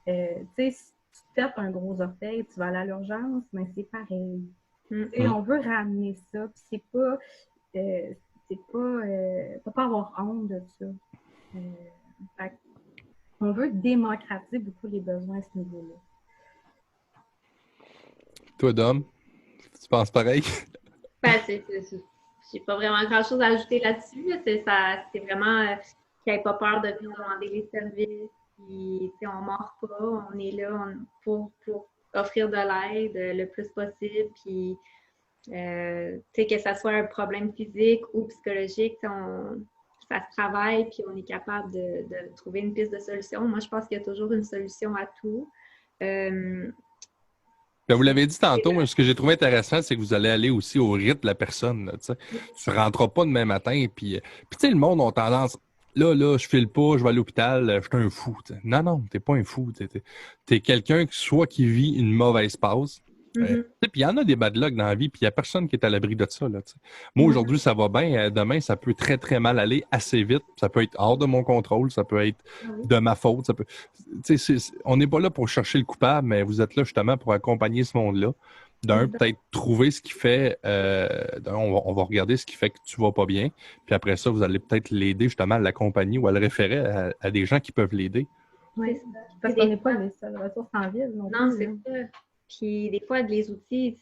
D: Tu sais, si tu te tapes un gros orteil, tu vas aller à l'urgence, mais c'est pareil. On veut ramener ça, puis c'est pas... faut pas avoir honte de ça. On veut démocratiser beaucoup les besoins à ce niveau-là.
B: Toi, Dom, tu penses pareil?
C: Ben, j'ai pas vraiment grand-chose à ajouter là-dessus. Là. C'est vraiment qu'il n'y ait pas peur de venir demander les services. Puis, on ne mord pas. On est là pour offrir de l'aide le plus possible. Puis, que ça soit un problème physique ou psychologique, ça se travaille, puis on est capable de trouver une piste de solution. Moi, je pense qu'il y a toujours une solution à tout.
B: Ben, vous l'avez dit tantôt, mais ce que j'ai trouvé intéressant, c'est que vous allez aller aussi au rythme de la personne. Là, tu ne rentreras pas demain matin. Puis tu sais, le monde a tendance, là, je file pas, je vais à l'hôpital, je suis un fou. T'sais. Non, t'es pas un fou. T'es quelqu'un qui vit une mauvaise passe. Puis il y en a des bad luck dans la vie, puis il n'y a personne qui est à l'abri de ça. Là, moi, aujourd'hui, ça va bien. Demain, ça peut très, très mal aller assez vite. Ça peut être hors de mon contrôle. Ça peut être de ma faute. On n'est pas là pour chercher le coupable, mais vous êtes là justement pour accompagner ce monde-là. Peut-être trouver ce qui fait... on va regarder ce qui fait que tu vas pas bien. Puis après ça, vous allez peut-être l'aider justement à l'accompagner ou à le référer à des gens qui peuvent l'aider.
D: Oui, parce qu'on n'est pas les seules ressources en ville.
C: Non, c'est ça. Puis des fois, les outils,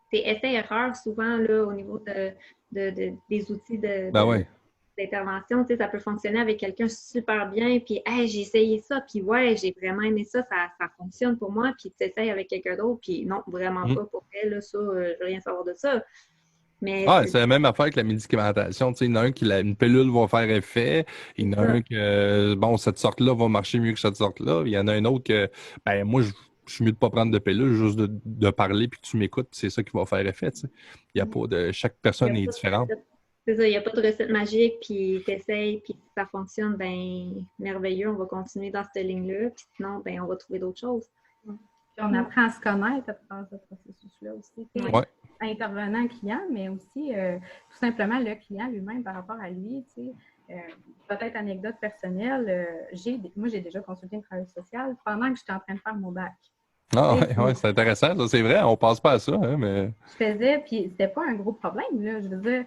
C: c'est essai-erreur souvent là, au niveau des outils d'intervention. Ça peut fonctionner avec quelqu'un super bien, puis hey, j'ai essayé ça, puis ouais, j'ai vraiment aimé ça, ça fonctionne pour moi, puis tu essayes avec quelqu'un d'autre, puis non, vraiment pas pour elle, ça, je veux rien savoir de ça. Mais
B: c'est la même affaire que la médicamentation. Il y en a un qui une pilule va faire effet. Il y en a un que cette sorte-là va marcher mieux que cette sorte-là. Il y en a un autre que moi je suis mieux de pas prendre de pilule, juste de parler puis que tu m'écoutes, c'est ça qui va faire effet. Il y a pas de. Chaque personne est différente.
C: C'est ça, il n'y a pas de recette magique, puis t'essayes, puis si ça fonctionne, ben merveilleux, on va continuer dans cette ligne-là, puis sinon, ben on va trouver d'autres choses.
D: Puis on apprend à se connaître à travers ce processus-là aussi. Intervenant client, mais aussi tout simplement le client lui-même par rapport à lui. Peut-être anecdote personnelle, moi j'ai déjà consulté une travailleuse sociale pendant que j'étais en train de faire mon bac.
B: Ah ouais, c'est intéressant, ça, c'est vrai, on passe pas à ça, hein, mais...
D: Je faisais, puis c'était pas un gros problème, là. Je veux dire,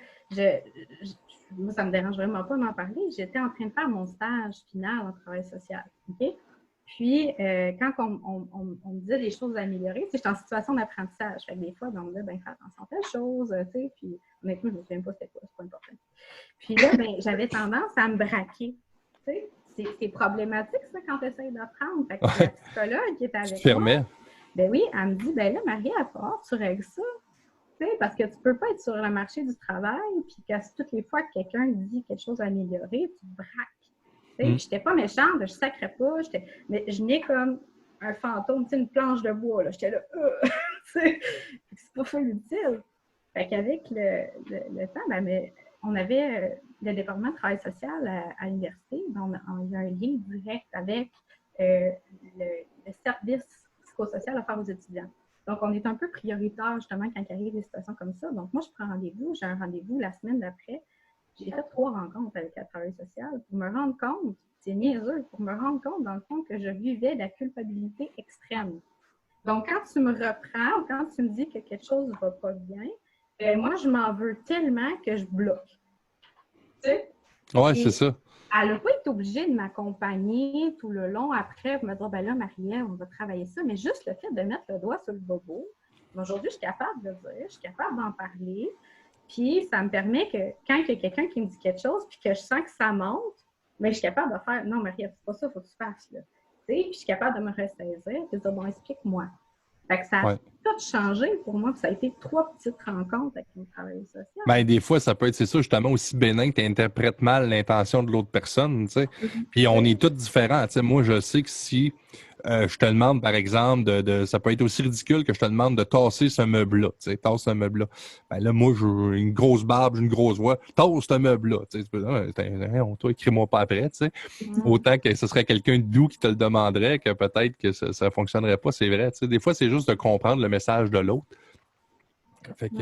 D: moi, ça me dérange vraiment pas d'en parler. J'étais en train de faire mon stage final en travail social, OK? Puis, quand on me disait des choses à améliorer, tu sais, j'étais en situation d'apprentissage. Fait que des fois, ben, on me disait, ben, fais attention à telle chose, tu sais. Puis, honnêtement, je ne me souviens pas c'était quoi, c'est pas important. Puis là, ben, j'avais tendance à me braquer. Tu sais, c'est problématique, ça, quand tu essaies d'apprendre. Fait que la psychologue qui était avec moi, ben oui, elle me dit, ben là, Marie, à part, tu règles ça. Tu sais, parce que tu peux pas être sur le marché du travail, puis que toutes les fois que quelqu'un dit quelque chose à améliorer, tu te braques. Tu sais, j'étais pas méchante, je sacrais pas, mais je n'ai comme un fantôme, tu sais, une planche de bois, là. J'étais là, tu sais, c'est pas full utile. Fait qu'avec le temps, ben, mais on avait le département de travail social à l'université, donc il y a un lien direct avec le service psychosocial offert aux étudiants. Donc, on est un peu prioritaire, justement, quand il arrive des situations comme ça. Donc, moi, je prends rendez-vous, j'ai un rendez-vous la semaine d'après. J'ai fait 3 rencontres avec le travail social pour me rendre compte, c'est niaiseux, pour me rendre compte, dans le fond, que je vivais de la culpabilité extrême. Donc, quand tu me reprends ou quand tu me dis que quelque chose ne va pas bien, ben moi, je m'en veux tellement que je bloque. Tu sais?
B: Oui, c'est ça.
D: Elle n'a pas été obligée de m'accompagner tout le long après, pour me dire, ben là, Marielle, on va travailler ça, mais juste le fait de mettre le doigt sur le bobo, aujourd'hui, je suis capable de le dire, je suis capable d'en parler, puis ça me permet que quand il y a quelqu'un qui me dit quelque chose, puis que je sens que ça monte, mais je suis capable de faire, non, Marielle, c'est pas ça, il faut que tu fasses, là. Tu sais, puis je suis capable de me ressaisir, puis de dire, bon, explique-moi. Fait que ça a tout changé pour moi, puis ça a été 3 petites rencontres avec mon travail social.
B: Ben, des fois, ça peut être, c'est ça, justement, aussi bénin que tu interprètes mal l'intention de l'autre personne, tu sais. Puis on est tous différents, tu sais. Moi, je sais que si je te demande, par exemple, ça peut être aussi ridicule que je te demande de tasser ce meuble-là, tu sais, tasse ce meuble-là. Ben là, moi, j'ai une grosse barbe, j'ai une grosse voix, tasse ce meuble-là, tu sais. Tu peux dire, toi, écris-moi pas après, tu sais. Autant que ce serait quelqu'un de doux qui te le demanderait, que peut-être que ça fonctionnerait pas, c'est vrai, tu sais. Des fois, c'est juste de comprendre le message de l'autre. Fait que,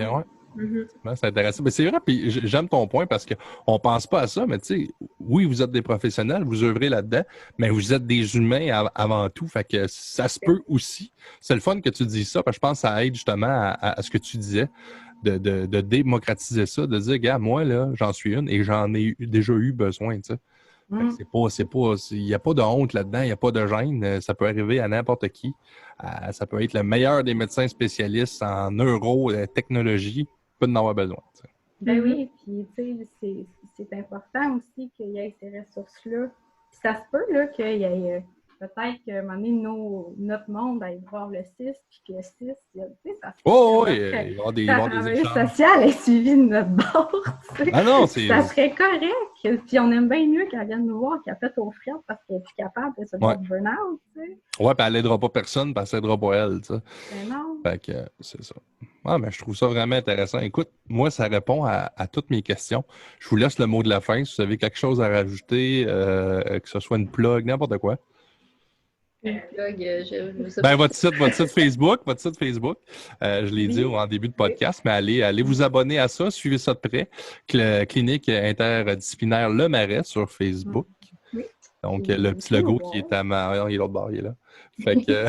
B: c'est intéressant. Mais c'est vrai, puis j'aime ton point parce qu'on pense pas à ça, mais tu sais, oui, vous êtes des professionnels, vous œuvrez là-dedans, mais vous êtes des humains avant tout. Fait que ça se peut aussi. C'est le fun que tu dis ça, parce que je pense que ça aide justement à ce que tu disais, de démocratiser ça, de dire, gars, moi, là, j'en suis une et j'en ai déjà eu besoin, tu sais. Il n'y a pas de honte là-dedans, il n'y a pas de gêne. Ça peut arriver à n'importe qui. Ça peut être le meilleur des médecins spécialistes en neurotechnologie. Peut en avoir besoin. T'sais.
D: Ben oui, puis tu sais, c'est important aussi qu'il y ait ces ressources-là. Puis ça se peut là, qu'il y ait peut-être qu'à un moment donné, notre monde aille voir le 6, puis que le 6, tu sais, ça se peut.
B: Oh, il va y avoir des échanges.
D: Social est suivi de notre bord.
B: Ah non, c'est...
D: Ça serait correct. Puis on aime bien mieux qu'elle vienne nous voir qu'elle fait aux frites parce qu'elle est plus capable de se faire burn-out. Tu sais.
B: Ouais, puis elle n'aidera pas personne, parce qu'elle n'aidera pas elle. Tu sais.
D: Ben non.
B: Fait que c'est ça. Ah, mais je trouve ça vraiment intéressant. Écoute, moi, ça répond à toutes mes questions. Je vous laisse le mot de la fin. Si vous avez quelque chose à rajouter, que ce soit une plug, n'importe quoi.
C: Une plug, je sais
B: pas.
C: pas.
B: Votre site Facebook, je l'ai dit en début de podcast, mais allez vous abonner à ça, suivez ça de près. Clinique interdisciplinaire Le Marais sur Facebook.
C: Oui.
B: Donc, le petit logo qui est à ma... Il est l'autre bord, il est là. Fait que...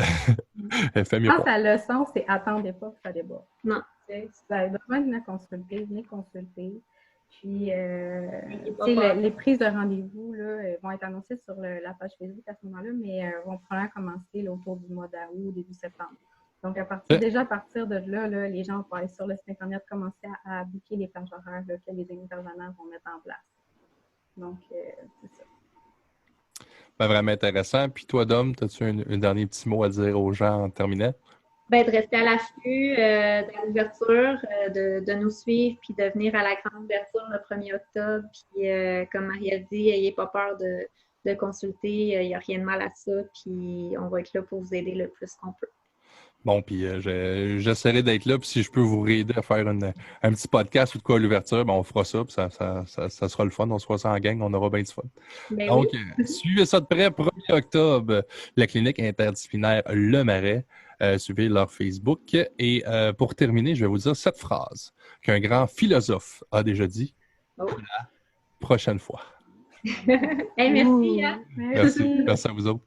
D: Je pense que la leçon, c'est « attendez pas que ça déborde ».
C: Non.
D: Vous avez besoin de venir consulter, venez consulter. Puis, les prises de rendez-vous là, vont être annoncées sur la page Facebook à ce moment-là, mais vont probablement commencer là, autour du mois d'août ou début septembre. Donc, déjà à partir de là, les gens vont aller sur le site Internet commencer à booker les plages horaires là, que les intervenants vont mettre en place. Donc, c'est ça.
B: Ben, vraiment intéressant. Puis toi, Dom, as-tu un dernier petit mot à dire aux gens en terminant?
C: Ben, de rester à l'affût de l'ouverture, de nous suivre, puis de venir à la grande ouverture le 1er octobre. Puis, comme Marie a dit, n'ayez pas peur de consulter. Il n'y a rien de mal à ça. Puis, on va être là pour vous aider le plus qu'on peut.
B: Bon, puis j'essaierai d'être là. Puis si je peux vous aider à faire un petit podcast ou de quoi à l'ouverture, ben on fera ça. Puis ça sera le fun. On se fera ça en gang. On aura bien du fun.
C: Ben
B: donc,
C: oui.
B: Suivez ça de près. 1er octobre, la clinique interdisciplinaire Le Marais. Suivez leur Facebook. Et pour terminer, je vais vous dire cette phrase qu'un grand philosophe a déjà dit. La prochaine fois.
C: Hey, merci. Hein?
B: Merci à vous autres.